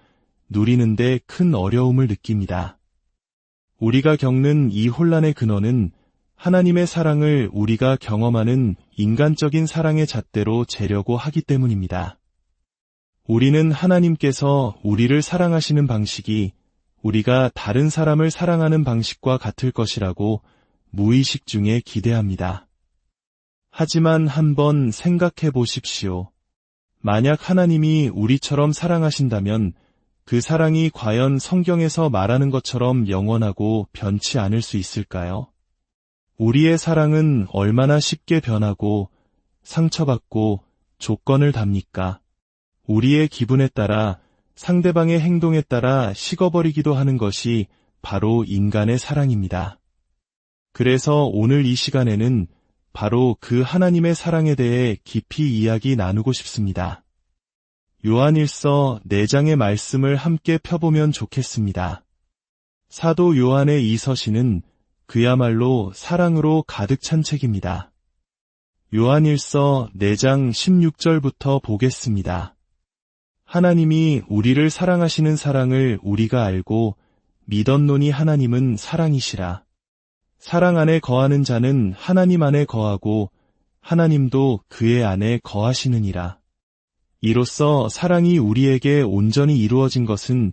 누리는데 큰 어려움을 느낍니다. 우리가 겪는 이 혼란의 근원은 하나님의 사랑을 우리가 경험하는 인간적인 사랑의 잣대로 재려고 하기 때문입니다. 우리는 하나님께서 우리를 사랑하시는 방식이 우리가 다른 사람을 사랑하는 방식과 같을 것이라고 무의식 중에 기대합니다. 하지만 한번 생각해 보십시오. 만약 하나님이 우리처럼 사랑하신다면 그 사랑이 과연 성경에서 말하는 것처럼 영원하고 변치 않을 수 있을까요? 우리의 사랑은 얼마나 쉽게 변하고 상처받고 조건을 답니까? 우리의 기분에 따라 상대방의 행동에 따라 식어버리기도 하는 것이 바로 인간의 사랑입니다. 그래서 오늘 이 시간에는 바로 그 하나님의 사랑에 대해 깊이 이야기 나누고 싶습니다. 요한일서 4장의 말씀을 함께 펴보면 좋겠습니다. 사도 요한의 이 서신은 그야말로 사랑으로 가득 찬 책입니다. 요한일서 4장 16절부터 보겠습니다. 하나님이 우리를 사랑하시는 사랑을 우리가 알고 믿었노니 하나님은 사랑이시라. 사랑 안에 거하는 자는 하나님 안에 거하고 하나님도 그의 안에 거하시느니라. 이로써 사랑이 우리에게 온전히 이루어진 것은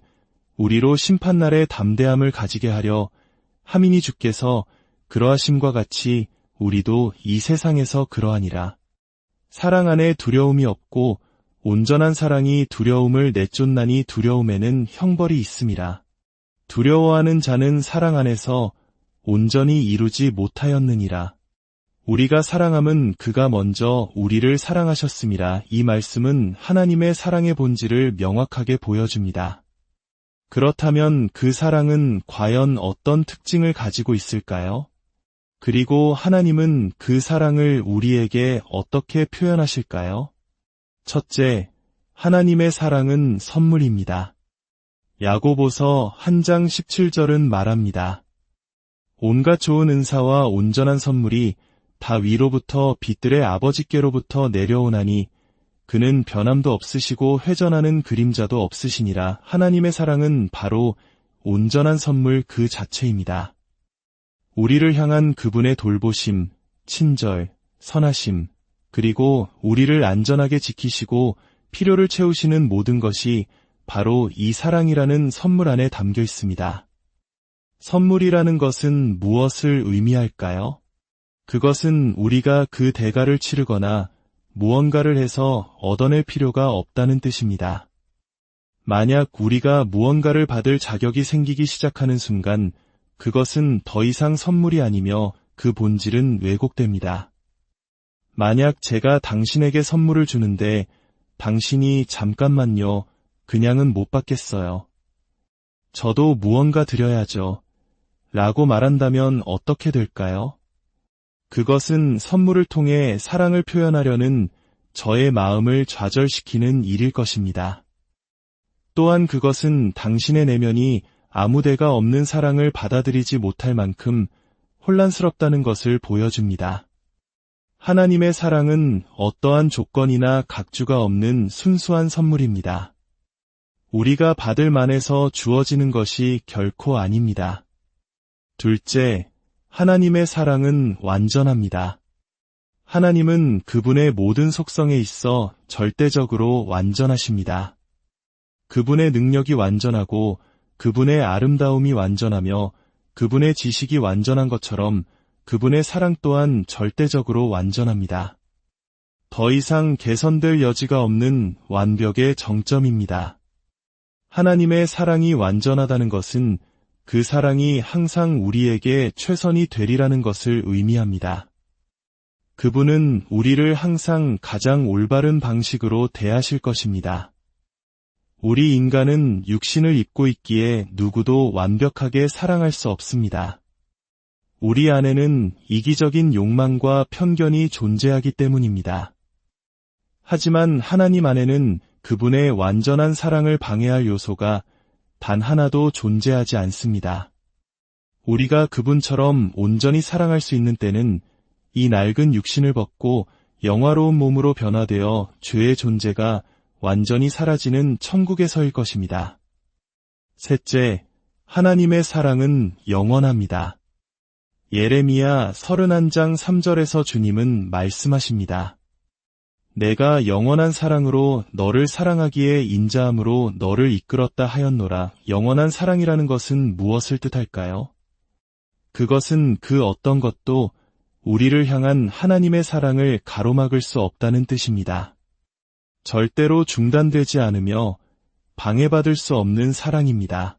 우리로 심판날의 담대함을 가지게 하려 함이니 주께서 그러하심과 같이 우리도 이 세상에서 그러하니라. 사랑 안에 두려움이 없고 온전한 사랑이 두려움을 내쫓나니 두려움에는 형벌이 있음이라. 두려워하는 자는 사랑 안에서 온전히 이루지 못하였느니라. 우리가 사랑함은 그가 먼저 우리를 사랑하셨음이라. 이 말씀은 하나님의 사랑의 본질을 명확하게 보여줍니다. 그렇다면 그 사랑은 과연 어떤 특징을 가지고 있을까요? 그리고 하나님은 그 사랑을 우리에게 어떻게 표현하실까요? 첫째, 하나님의 사랑은 선물입니다. 야고보서 1장 17절은 말합니다. 온갖 좋은 은사와 온전한 선물이 다 위로부터 빛들의 아버지께로부터 내려오나니 그는 변함도 없으시고 회전하는 그림자도 없으시니라. 하나님의 사랑은 바로 온전한 선물 그 자체입니다. 우리를 향한 그분의 돌보심, 친절, 선하심, 그리고 우리를 안전하게 지키시고 필요를 채우시는 모든 것이 바로 이 사랑이라는 선물 안에 담겨 있습니다. 선물이라는 것은 무엇을 의미할까요? 그것은 우리가 그 대가를 치르거나 무언가를 해서 얻어낼 필요가 없다는 뜻입니다. 만약 우리가 무언가를 받을 자격이 생기기 시작하는 순간 그것은 더 이상 선물이 아니며 그 본질은 왜곡됩니다. 만약 제가 당신에게 선물을 주는데 당신이 잠깐만요, 그냥은 못 받겠어요. 저도 무언가 드려야죠. 라고 말한다면 어떻게 될까요? 그것은 선물을 통해 사랑을 표현하려는 저의 마음을 좌절시키는 일일 것입니다. 또한 그것은 당신의 내면이 아무 데가 없는 사랑을 받아들이지 못할 만큼 혼란스럽다는 것을 보여줍니다. 하나님의 사랑은 어떠한 조건이나 각주가 없는 순수한 선물입니다. 우리가 받을 만해서 주어지는 것이 결코 아닙니다. 둘째, 하나님의 사랑은 완전합니다. 하나님은 그분의 모든 속성에 있어 절대적으로 완전하십니다. 그분의 능력이 완전하고 그분의 아름다움이 완전하며 그분의 지식이 완전한 것처럼 그분의 사랑 또한 절대적으로 완전합니다. 더 이상 개선될 여지가 없는 완벽의 정점입니다. 하나님의 사랑이 완전하다는 것은 그 사랑이 항상 우리에게 최선이 되리라는 것을 의미합니다. 그분은 우리를 항상 가장 올바른 방식으로 대하실 것입니다. 우리 인간은 육신을 입고 있기에 누구도 완벽하게 사랑할 수 없습니다. 우리 안에는 이기적인 욕망과 편견이 존재하기 때문입니다. 하지만 하나님 안에는 그분의 완전한 사랑을 방해할 요소가 단 하나도 존재하지 않습니다. 우리가 그분처럼 온전히 사랑할 수 있는 때는 이 낡은 육신을 벗고 영화로운 몸으로 변화되어 죄의 존재가 완전히 사라지는 천국에서일 것입니다. 셋째, 하나님의 사랑은 영원합니다. 예레미야 31장 3절에서 주님은 말씀하십니다. 내가 영원한 사랑으로 너를 사랑하기에 인자함으로 너를 이끌었다 하였노라. 영원한 사랑이라는 것은 무엇을 뜻할까요? 그것은 그 어떤 것도 우리를 향한 하나님의 사랑을 가로막을 수 없다는 뜻입니다. 절대로 중단되지 않으며 방해받을 수 없는 사랑입니다.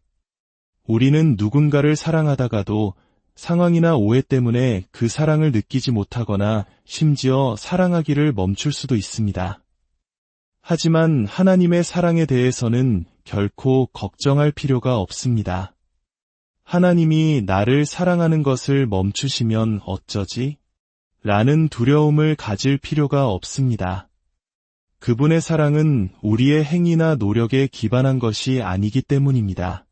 우리는 누군가를 사랑하다가도 상황이나 오해 때문에 그 사랑을 느끼지 못하거나 심지어 사랑하기를 멈출 수도 있습니다. 하지만 하나님의 사랑에 대해서는 결코 걱정할 필요가 없습니다. 하나님이 나를 사랑하는 것을 멈추시면 어쩌지? 라는 두려움을 가질 필요가 없습니다. 그분의 사랑은 우리의 행위나 노력에 기반한 것이 아니기 때문입니다.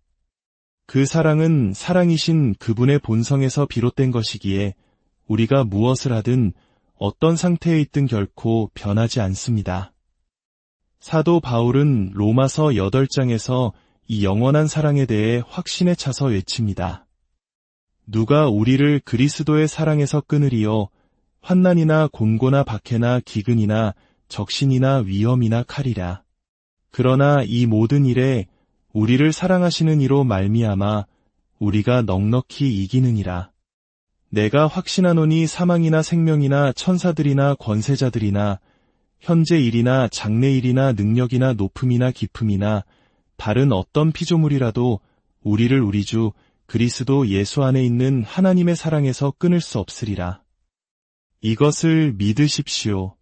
그 사랑은 사랑이신 그분의 본성에서 비롯된 것이기에 우리가 무엇을 하든 어떤 상태에 있든 결코 변하지 않습니다. 사도 바울은 로마서 8장에서 이 영원한 사랑에 대해 확신에 차서 외칩니다. 누가 우리를 그리스도의 사랑에서 끊으리요? 환난이나 곤고나 박해나 기근이나 적신이나 위험이나 칼이라. 그러나 이 모든 일에 우리를 사랑하시는 이로 말미암아 우리가 넉넉히 이기느니라. 내가 확신하노니 사망이나 생명이나 천사들이나 권세자들이나 현재 일이나 장래 일이나 능력이나 높음이나 깊음이나 다른 어떤 피조물이라도 우리를 우리 주 그리스도 예수 안에 있는 하나님의 사랑에서 끊을 수 없으리라. 이것을 믿으십시오.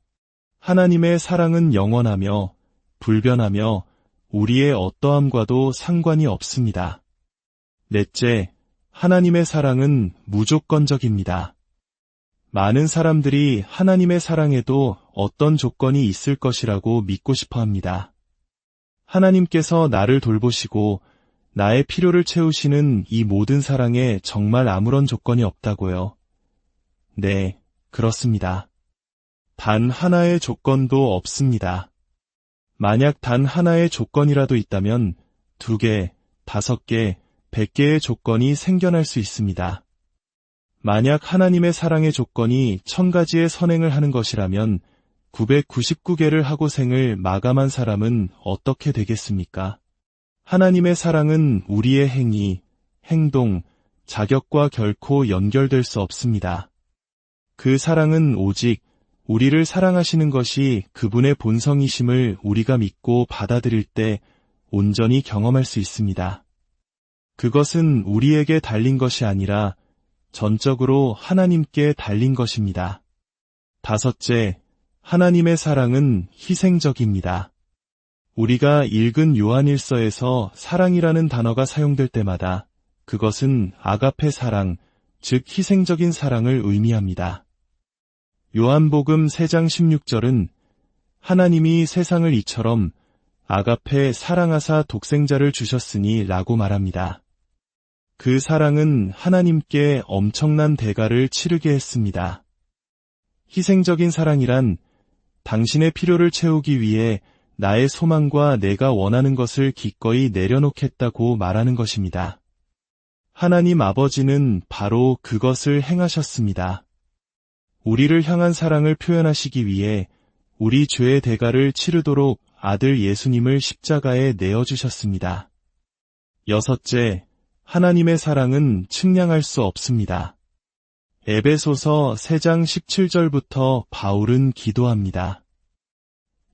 하나님의 사랑은 영원하며 불변하며 우리의 어떠함과도 상관이 없습니다. 넷째, 하나님의 사랑은 무조건적입니다. 많은 사람들이 하나님의 사랑에도 어떤 조건이 있을 것이라고 믿고 싶어 합니다. 하나님께서 나를 돌보시고 나의 필요를 채우시는 이 모든 사랑에 정말 아무런 조건이 없다고요? 네, 그렇습니다. 단 하나의 조건도 없습니다. 만약 단 하나의 조건이라도 있다면 2개, 5개, 100개의 조건이 생겨날 수 있습니다. 만약 하나님의 사랑의 조건이 1000가지의 선행을 하는 것이라면 999개를 하고 생을 마감한 사람은 어떻게 되겠습니까? 하나님의 사랑은 우리의 행위, 행동, 자격과 결코 연결될 수 없습니다. 그 사랑은 오직 우리를 사랑하시는 것이 그분의 본성이심을 우리가 믿고 받아들일 때 온전히 경험할 수 있습니다. 그것은 우리에게 달린 것이 아니라 전적으로 하나님께 달린 것입니다. 5째, 하나님의 사랑은 희생적입니다. 우리가 읽은 요한일서에서 사랑이라는 단어가 사용될 때마다 그것은 아가페 사랑, 즉 희생적인 사랑을 의미합니다. 요한복음 3장 16절은 하나님이 세상을 이처럼 아가페 사랑하사 독생자를 주셨으니 라고 말합니다. 그 사랑은 하나님께 엄청난 대가를 치르게 했습니다. 희생적인 사랑이란 당신의 필요를 채우기 위해 나의 소망과 내가 원하는 것을 기꺼이 내려놓겠다고 말하는 것입니다. 하나님 아버지는 바로 그것을 행하셨습니다. 우리를 향한 사랑을 표현하시기 위해 우리 죄의 대가를 치르도록 아들 예수님을 십자가에 내어주셨습니다. 6째, 하나님의 사랑은 측량할 수 없습니다. 에베소서 3장 17절부터 바울은 기도합니다.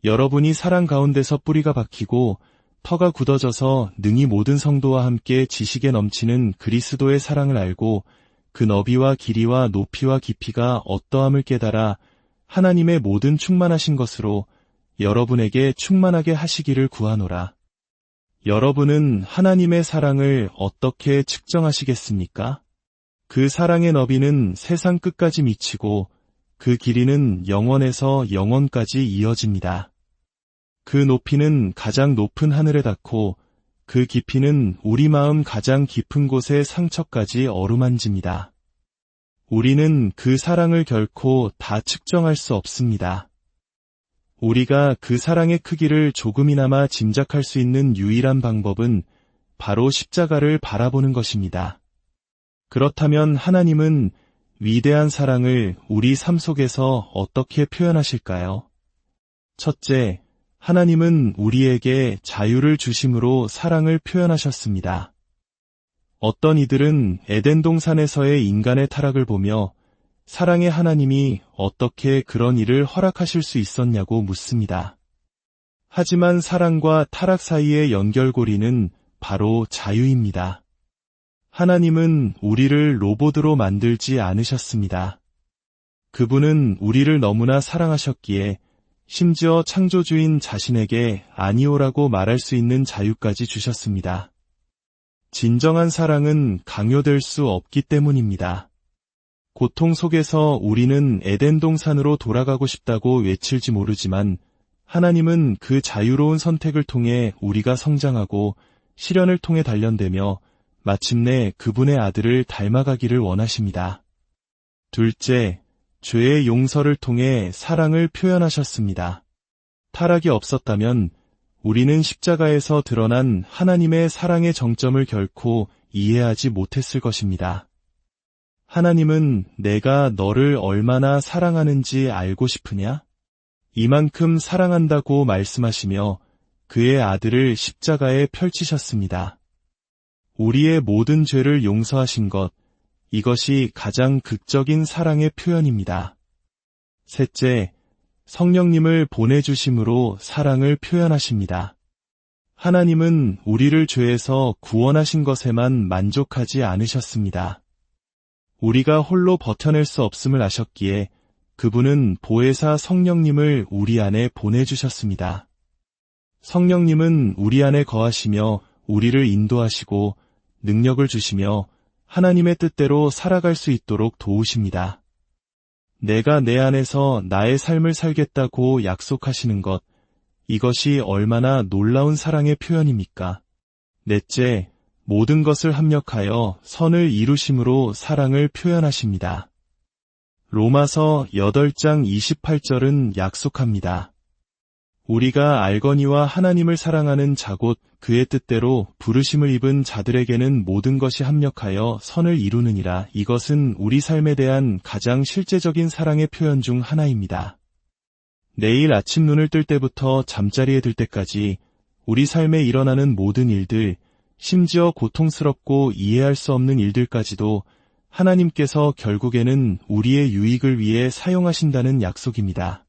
여러분이 사랑 가운데서 뿌리가 박히고 터가 굳어져서 능히 모든 성도와 함께 지식에 넘치는 그리스도의 사랑을 알고 그 너비와 길이와 높이와 깊이가 어떠함을 깨달아 하나님의 모든 충만하신 것으로 여러분에게 충만하게 하시기를 구하노라. 여러분은 하나님의 사랑을 어떻게 측정하시겠습니까? 그 사랑의 너비는 세상 끝까지 미치고 그 길이는 영원에서 영원까지 이어집니다. 그 높이는 가장 높은 하늘에 닿고 그 깊이는 우리 마음 가장 깊은 곳의 상처까지 어루만집니다. 우리는 그 사랑을 결코 다 측정할 수 없습니다. 우리가 그 사랑의 크기를 조금이나마 짐작할 수 있는 유일한 방법은 바로 십자가를 바라보는 것입니다. 그렇다면 하나님은 위대한 사랑을 우리 삶 속에서 어떻게 표현하실까요? 첫째, 하나님은 우리에게 자유를 주심으로 사랑을 표현하셨습니다. 어떤 이들은 에덴 동산에서의 인간의 타락을 보며 사랑의 하나님이 어떻게 그런 일을 허락하실 수 있었냐고 묻습니다. 하지만 사랑과 타락 사이의 연결고리는 바로 자유입니다. 하나님은 우리를 로봇으로 만들지 않으셨습니다. 그분은 우리를 너무나 사랑하셨기에 심지어 창조주인 자신에게 아니오라고 말할 수 있는 자유까지 주셨습니다. 진정한 사랑은 강요될 수 없기 때문입니다. 고통 속에서 우리는 에덴 동산으로 돌아가고 싶다고 외칠지 모르지만 하나님은 그 자유로운 선택을 통해 우리가 성장하고 시련을 통해 단련되며 마침내 그분의 아들을 닮아가기를 원하십니다. 둘째, 죄의 용서를 통해 사랑을 표현하셨습니다. 타락이 없었다면 우리는 십자가에서 드러난 하나님의 사랑의 정점을 결코 이해하지 못했을 것입니다. 하나님은 내가 너를 얼마나 사랑하는지 알고 싶으냐? 이만큼 사랑한다고 말씀하시며 그의 아들을 십자가에 펼치셨습니다. 우리의 모든 죄를 용서하신 것, 이것이 가장 극적인 사랑의 표현입니다. 셋째, 성령님을 보내주심으로 사랑을 표현하십니다. 하나님은 우리를 죄에서 구원하신 것에만 만족하지 않으셨습니다. 우리가 홀로 버텨낼 수 없음을 아셨기에 그분은 보혜사 성령님을 우리 안에 보내주셨습니다. 성령님은 우리 안에 거하시며 우리를 인도하시고 능력을 주시며 하나님의 뜻대로 살아갈 수 있도록 도우십니다. 내가 내 안에서 나의 삶을 살겠다고 약속하시는 것, 이것이 얼마나 놀라운 사랑의 표현입니까? 넷째, 모든 것을 합력하여 선을 이루심으로 사랑을 표현하십니다. 로마서 8장 28절은 약속합니다. 우리가 알거니와 하나님을 사랑하는 자 곧 그의 뜻대로 부르심을 입은 자들에게는 모든 것이 합력하여 선을 이루느니라. 이것은 우리 삶에 대한 가장 실제적인 사랑의 표현 중 하나입니다. 내일 아침 눈을 뜰 때부터 잠자리에 들 때까지 우리 삶에 일어나는 모든 일들, 심지어 고통스럽고 이해할 수 없는 일들까지도 하나님께서 결국에는 우리의 유익을 위해 사용하신다는 약속입니다.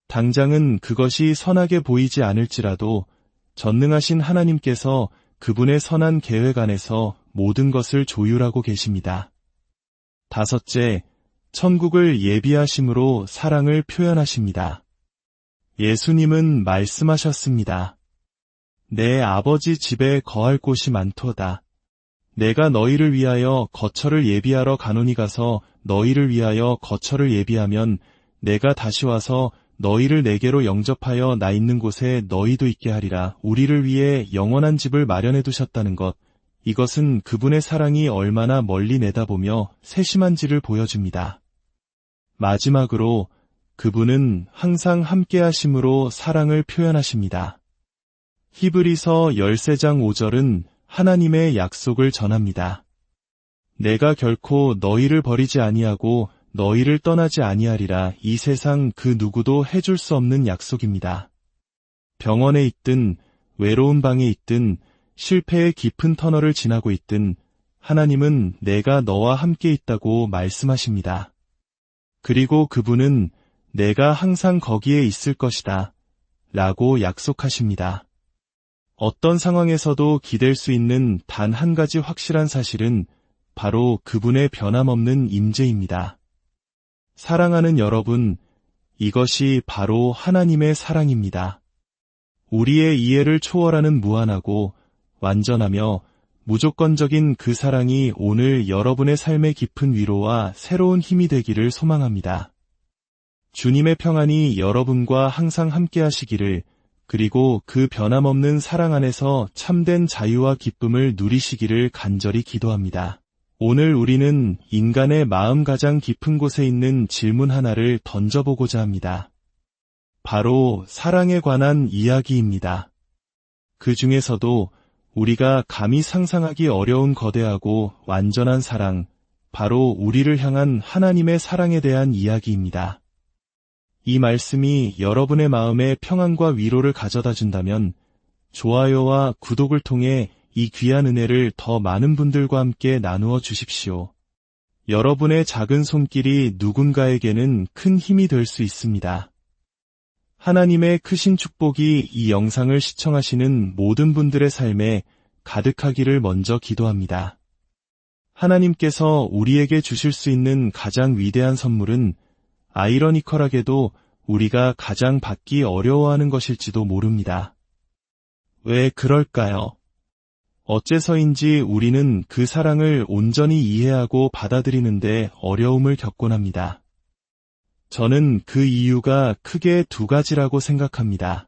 당장은 그것이 선하게 보이지 않을지라도 전능하신 하나님께서 그분의 선한 계획 안에서 모든 것을 조율하고 계십니다. 다섯째, 천국을 예비하심으로 사랑을 표현하십니다. 예수님은 말씀하셨습니다. 내 아버지 집에 거할 곳이 많도다. 내가 너희를 위하여 거처를 예비하러 가노니 가서 너희를 위하여 거처를 예비하면 내가 다시 와서 너희를 내게로 영접하여 나 있는 곳에 너희도 있게 하리라. 우리를 위해 영원한 집을 마련해 두셨다는 것, 이것은 그분의 사랑이 얼마나 멀리 내다보며 세심한지를 보여줍니다. 마지막으로 그분은 항상 함께하심으로 사랑을 표현하십니다. 히브리서 13장 5절은 하나님의 약속을 전합니다. 내가 결코 너희를 버리지 아니하고 너희를 떠나지 아니하리라. 이 세상 그 누구도 해줄 수 없는 약속입니다. 병원에 있든 외로운 방에 있든 실패의 깊은 터널을 지나고 있든 하나님은 내가 너와 함께 있다고 말씀하십니다. 그리고 그분은 내가 항상 거기에 있을 것이다 라고 약속하십니다. 어떤 상황에서도 기댈 수 있는 단 한 가지 확실한 사실은 바로 그분의 변함없는 임재입니다. 사랑하는 여러분, 이것이 바로 하나님의 사랑입니다. 우리의 이해를 초월하는 무한하고 완전하며 무조건적인 그 사랑이 오늘 여러분의 삶의 깊은 위로와 새로운 힘이 되기를 소망합니다. 주님의 평안이 여러분과 항상 함께 하시기를, 그리고 그 변함없는 사랑 안에서 참된 자유와 기쁨을 누리시기를 간절히 기도합니다. 오늘 우리는 인간의 마음 가장 깊은 곳에 있는 질문 하나를 던져보고자 합니다. 바로 사랑에 관한 이야기입니다. 그 중에서도 우리가 감히 상상하기 어려운 거대하고 완전한 사랑, 바로 우리를 향한 하나님의 사랑에 대한 이야기입니다. 이 말씀이 여러분의 마음에 평안과 위로를 가져다 준다면 좋아요와 구독을 통해 이 귀한 은혜를 더 많은 분들과 함께 나누어 주십시오. 여러분의 작은 손길이 누군가에게는 큰 힘이 될 수 있습니다. 하나님의 크신 축복이 이 영상을 시청하시는 모든 분들의 삶에 가득하기를 먼저 기도합니다. 하나님께서 우리에게 주실 수 있는 가장 위대한 선물은 아이러니컬하게도 우리가 가장 받기 어려워하는 것일지도 모릅니다. 왜 그럴까요? 어째서인지 우리는 그 사랑을 온전히 이해하고 받아들이는데 어려움을 겪곤 합니다. 저는 그 이유가 크게 두 가지라고 생각합니다.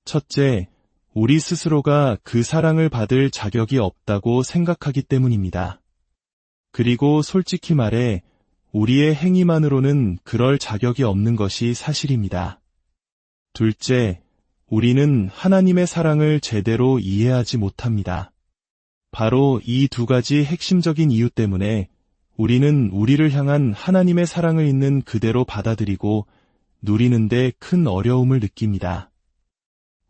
첫째, 우리 스스로가 그 사랑을 받을 자격이 없다고 생각하기 때문입니다. 그리고 솔직히 말해 우리의 행위만으로는 그럴 자격이 없는 것이 사실입니다. 둘째, 우리는 하나님의 사랑을 제대로 이해하지 못합니다. 바로 이 두 가지 핵심적인 이유 때문에 우리는 우리를 향한 하나님의 사랑을 있는 그대로 받아들이고 누리는데 큰 어려움을 느낍니다.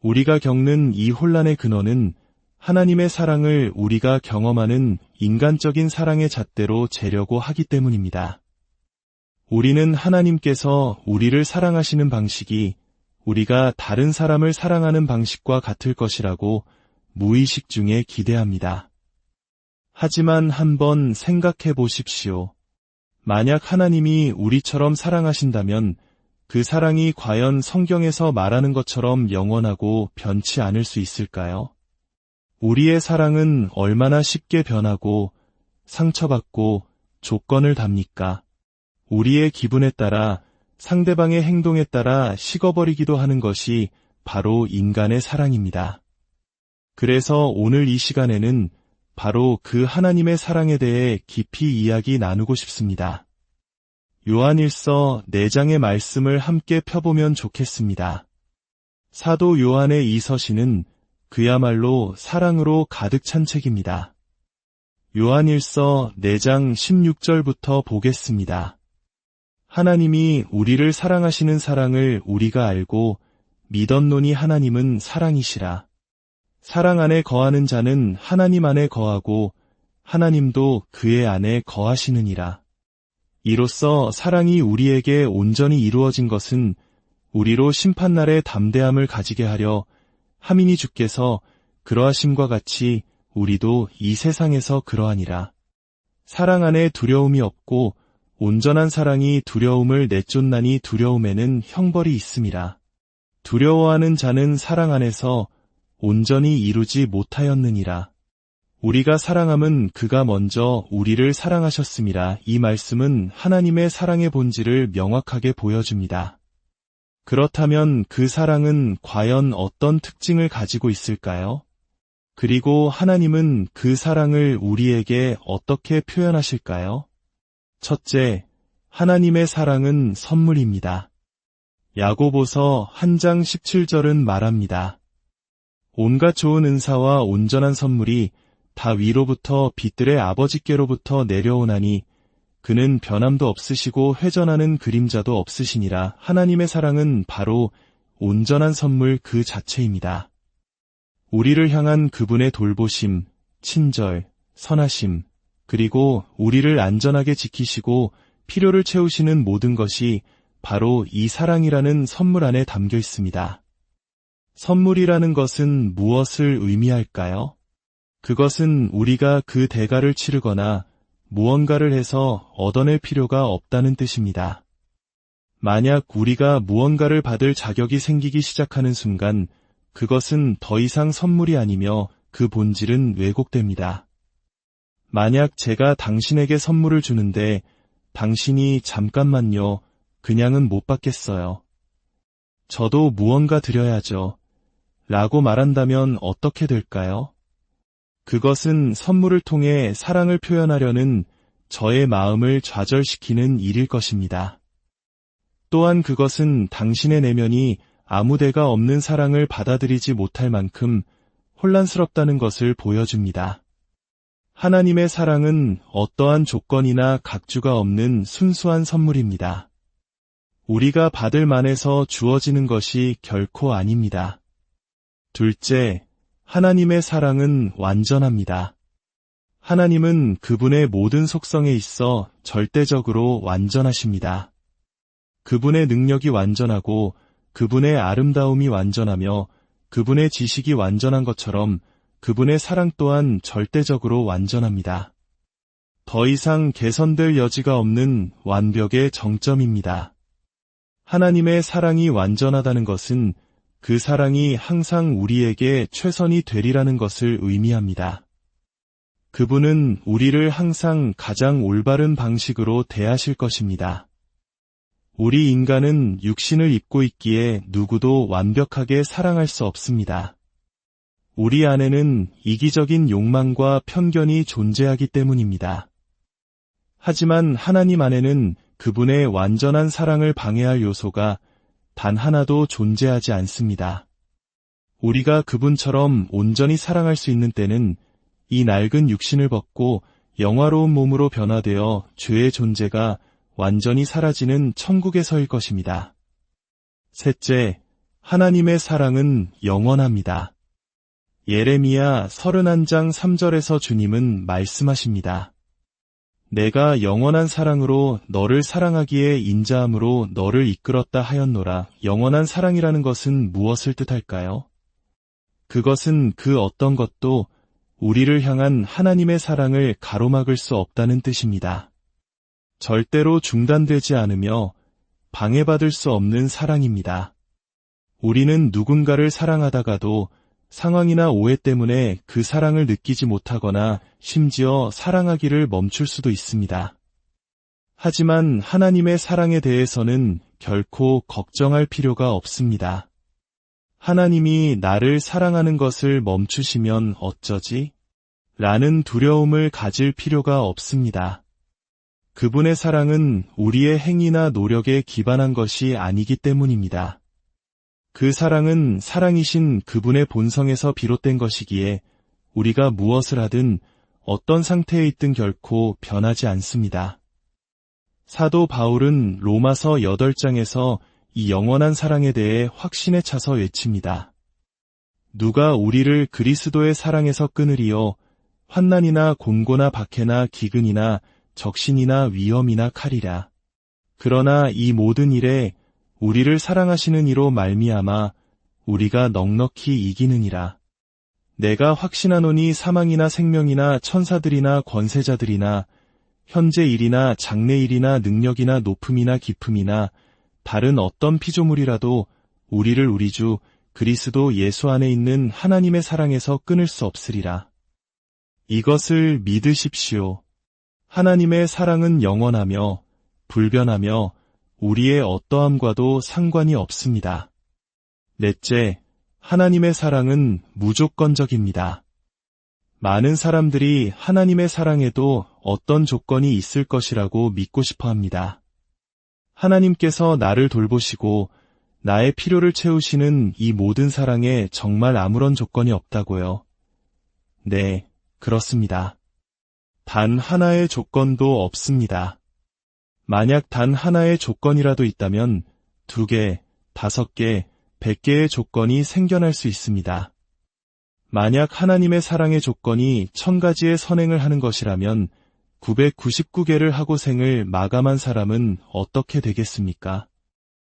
우리가 겪는 이 혼란의 근원은 하나님의 사랑을 우리가 경험하는 인간적인 사랑의 잣대로 재려고 하기 때문입니다. 우리는 하나님께서 우리를 사랑하시는 방식이 우리가 다른 사람을 사랑하는 방식과 같을 것이라고 무의식 중에 기대합니다. 하지만 한번 생각해 보십시오. 만약 하나님이 우리처럼 사랑하신다면 그 사랑이 과연 성경에서 말하는 것처럼 영원하고 변치 않을 수 있을까요? 우리의 사랑은 얼마나 쉽게 변하고 상처받고 조건을 답니까? 우리의 기분에 따라 상대방의 행동에 따라 식어버리기도 하는 것이 바로 인간의 사랑입니다. 그래서 오늘 이 시간에는 바로 그 하나님의 사랑에 대해 깊이 이야기 나누고 싶습니다. 요한일서 4장의 말씀을 함께 펴보면 좋겠습니다. 사도 요한의 이 서신은 그야말로 사랑으로 가득 찬 책입니다. 요한일서 4장 16절부터 보겠습니다. 하나님이 우리를 사랑하시는 사랑을 우리가 알고 믿었노니 하나님은 사랑이시라. 사랑 안에 거하는 자는 하나님 안에 거하고 하나님도 그의 안에 거하시느니라. 이로써 사랑이 우리에게 온전히 이루어진 것은 우리로 심판날의 담대함을 가지게 하려 함이니 주께서 그러하심과 같이 우리도 이 세상에서 그러하니라. 사랑 안에 두려움이 없고 온전한 사랑이 두려움을 내쫓나니 두려움에는 형벌이 있음이라. 두려워하는 자는 사랑 안에서 온전히 이루지 못하였느니라. 우리가 사랑함은 그가 먼저 우리를 사랑하셨음이라. 이 말씀은 하나님의 사랑의 본질을 명확하게 보여줍니다. 그렇다면 그 사랑은 과연 어떤 특징을 가지고 있을까요? 그리고 하나님은 그 사랑을 우리에게 어떻게 표현하실까요? 첫째, 하나님의 사랑은 선물입니다. 야고보서 1장 17절은 말합니다. 온갖 좋은 은사와 온전한 선물이 다 위로부터 빛들의 아버지께로부터 내려오나니 그는 변함도 없으시고 회전하는 그림자도 없으시니라. 하나님의 사랑은 바로 온전한 선물 그 자체입니다. 우리를 향한 그분의 돌보심, 친절, 선하심, 그리고 우리를 안전하게 지키시고 필요를 채우시는 모든 것이 바로 이 사랑이라는 선물 안에 담겨 있습니다. 선물이라는 것은 무엇을 의미할까요? 그것은 우리가 그 대가를 치르거나 무언가를 해서 얻어낼 필요가 없다는 뜻입니다. 만약 우리가 무언가를 받을 자격이 생기기 시작하는 순간 그것은 더 이상 선물이 아니며 그 본질은 왜곡됩니다. 만약 제가 당신에게 선물을 주는데 당신이 잠깐만요, 그냥은 못 받겠어요. 저도 무언가 드려야죠. 라고 말한다면 어떻게 될까요? 그것은 선물을 통해 사랑을 표현하려는 저의 마음을 좌절시키는 일일 것입니다. 또한 그것은 당신의 내면이 아무 데가 없는 사랑을 받아들이지 못할 만큼 혼란스럽다는 것을 보여줍니다. 하나님의 사랑은 어떠한 조건이나 각주가 없는 순수한 선물입니다. 우리가 받을 만해서 주어지는 것이 결코 아닙니다. 둘째, 하나님의 사랑은 완전합니다. 하나님은 그분의 모든 속성에 있어 절대적으로 완전하십니다. 그분의 능력이 완전하고 그분의 아름다움이 완전하며 그분의 지식이 완전한 것처럼 그분의 사랑 또한 절대적으로 완전합니다. 더 이상 개선될 여지가 없는 완벽의 정점입니다. 하나님의 사랑이 완전하다는 것은 그 사랑이 항상 우리에게 최선이 되리라는 것을 의미합니다. 그분은 우리를 항상 가장 올바른 방식으로 대하실 것입니다. 우리 인간은 육신을 입고 있기에 누구도 완벽하게 사랑할 수 없습니다. 우리 안에는 이기적인 욕망과 편견이 존재하기 때문입니다. 하지만 하나님 안에는 그분의 완전한 사랑을 방해할 요소가 단 하나도 존재하지 않습니다. 우리가 그분처럼 온전히 사랑할 수 있는 때는 이 낡은 육신을 벗고 영화로운 몸으로 변화되어 죄의 존재가 완전히 사라지는 천국에서일 것입니다. 셋째, 하나님의 사랑은 영원합니다. 예레미야 31장 3절에서 주님은 말씀하십니다. 내가 영원한 사랑으로 너를 사랑하기에 인자함으로 너를 이끌었다 하였노라. 영원한 사랑이라는 것은 무엇을 뜻할까요? 그것은 그 어떤 것도 우리를 향한 하나님의 사랑을 가로막을 수 없다는 뜻입니다. 절대로 중단되지 않으며 방해받을 수 없는 사랑입니다. 우리는 누군가를 사랑하다가도 상황이나 오해 때문에 그 사랑을 느끼지 못하거나 심지어 사랑하기를 멈출 수도 있습니다. 하지만 하나님의 사랑에 대해서는 결코 걱정할 필요가 없습니다. 하나님이 나를 사랑하는 것을 멈추시면 어쩌지? 라는 두려움을 가질 필요가 없습니다. 그분의 사랑은 우리의 행위나 노력에 기반한 것이 아니기 때문입니다. 그 사랑은 사랑이신 그분의 본성에서 비롯된 것이기에 우리가 무엇을 하든 어떤 상태에 있든 결코 변하지 않습니다. 사도 바울은 로마서 8장에서 이 영원한 사랑에 대해 확신에 차서 외칩니다. 누가 우리를 그리스도의 사랑에서 끊으리요? 환난이나 곤고나 박해나 기근이나 적신이나 위험이나 칼이라. 그러나 이 모든 일에 우리를 사랑하시는 이로 말미암아 우리가 넉넉히 이기느니라. 내가 확신하노니 사망이나 생명이나 천사들이나 권세자들이나 현재 일이나 장래 일이나 능력이나 높음이나 깊음이나 다른 어떤 피조물이라도 우리를 우리 주 그리스도 예수 안에 있는 하나님의 사랑에서 끊을 수 없으리라. 이것을 믿으십시오. 하나님의 사랑은 영원하며 불변하며 우리의 어떠함과도 상관이 없습니다. 넷째, 하나님의 사랑은 무조건적입니다. 많은 사람들이 하나님의 사랑에도 어떤 조건이 있을 것이라고 믿고 싶어 합니다. 하나님께서 나를 돌보시고 나의 필요를 채우시는 이 모든 사랑에 정말 아무런 조건이 없다고요. 네, 그렇습니다. 단 하나의 조건도 없습니다. 만약 단 하나의 조건이라도 있다면 2개, 5개, 100개의 조건이 생겨날 수 있습니다. 만약 하나님의 사랑의 조건이 1000가지의 선행을 하는 것이라면 999개를 하고 생을 마감한 사람은 어떻게 되겠습니까?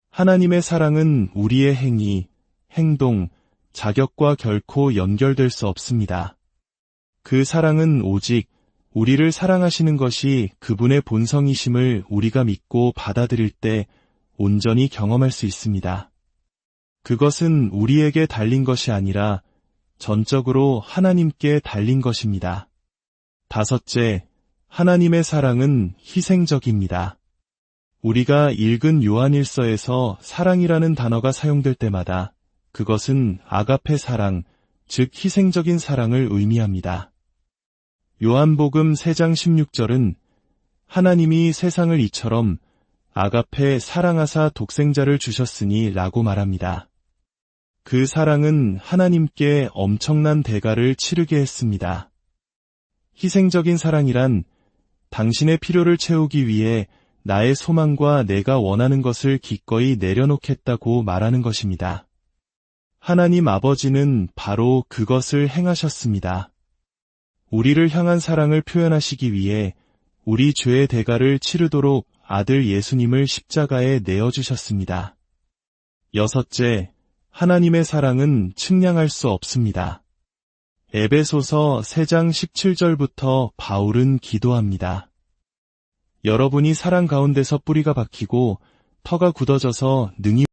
하나님의 사랑은 우리의 행위, 행동, 자격과 결코 연결될 수 없습니다. 그 사랑은 오직 우리를 사랑하시는 것이 그분의 본성이심을 우리가 믿고 받아들일 때 온전히 경험할 수 있습니다. 그것은 우리에게 달린 것이 아니라 전적으로 하나님께 달린 것입니다. 5째, 하나님의 사랑은 희생적입니다. 우리가 읽은 요한일서에서 사랑이라는 단어가 사용될 때마다 그것은 아가페 사랑, 즉 희생적인 사랑을 의미합니다. 요한복음 3장 16절은 하나님이 세상을 이처럼 아가페 사랑하사 독생자를 주셨으니 라고 말합니다. 그 사랑은 하나님께 엄청난 대가를 치르게 했습니다. 희생적인 사랑이란 당신의 필요를 채우기 위해 나의 소망과 내가 원하는 것을 기꺼이 내려놓겠다고 말하는 것입니다. 하나님 아버지는 바로 그것을 행하셨습니다. 우리를 향한 사랑을 표현하시기 위해 우리 죄의 대가를 치르도록 아들 예수님을 십자가에 내어주셨습니다. 6째, 하나님의 사랑은 측량할 수 없습니다. 에베소서 3장 17절부터 바울은 기도합니다. 여러분이 사랑 가운데서 뿌리가 박히고 터가 굳어져서 능히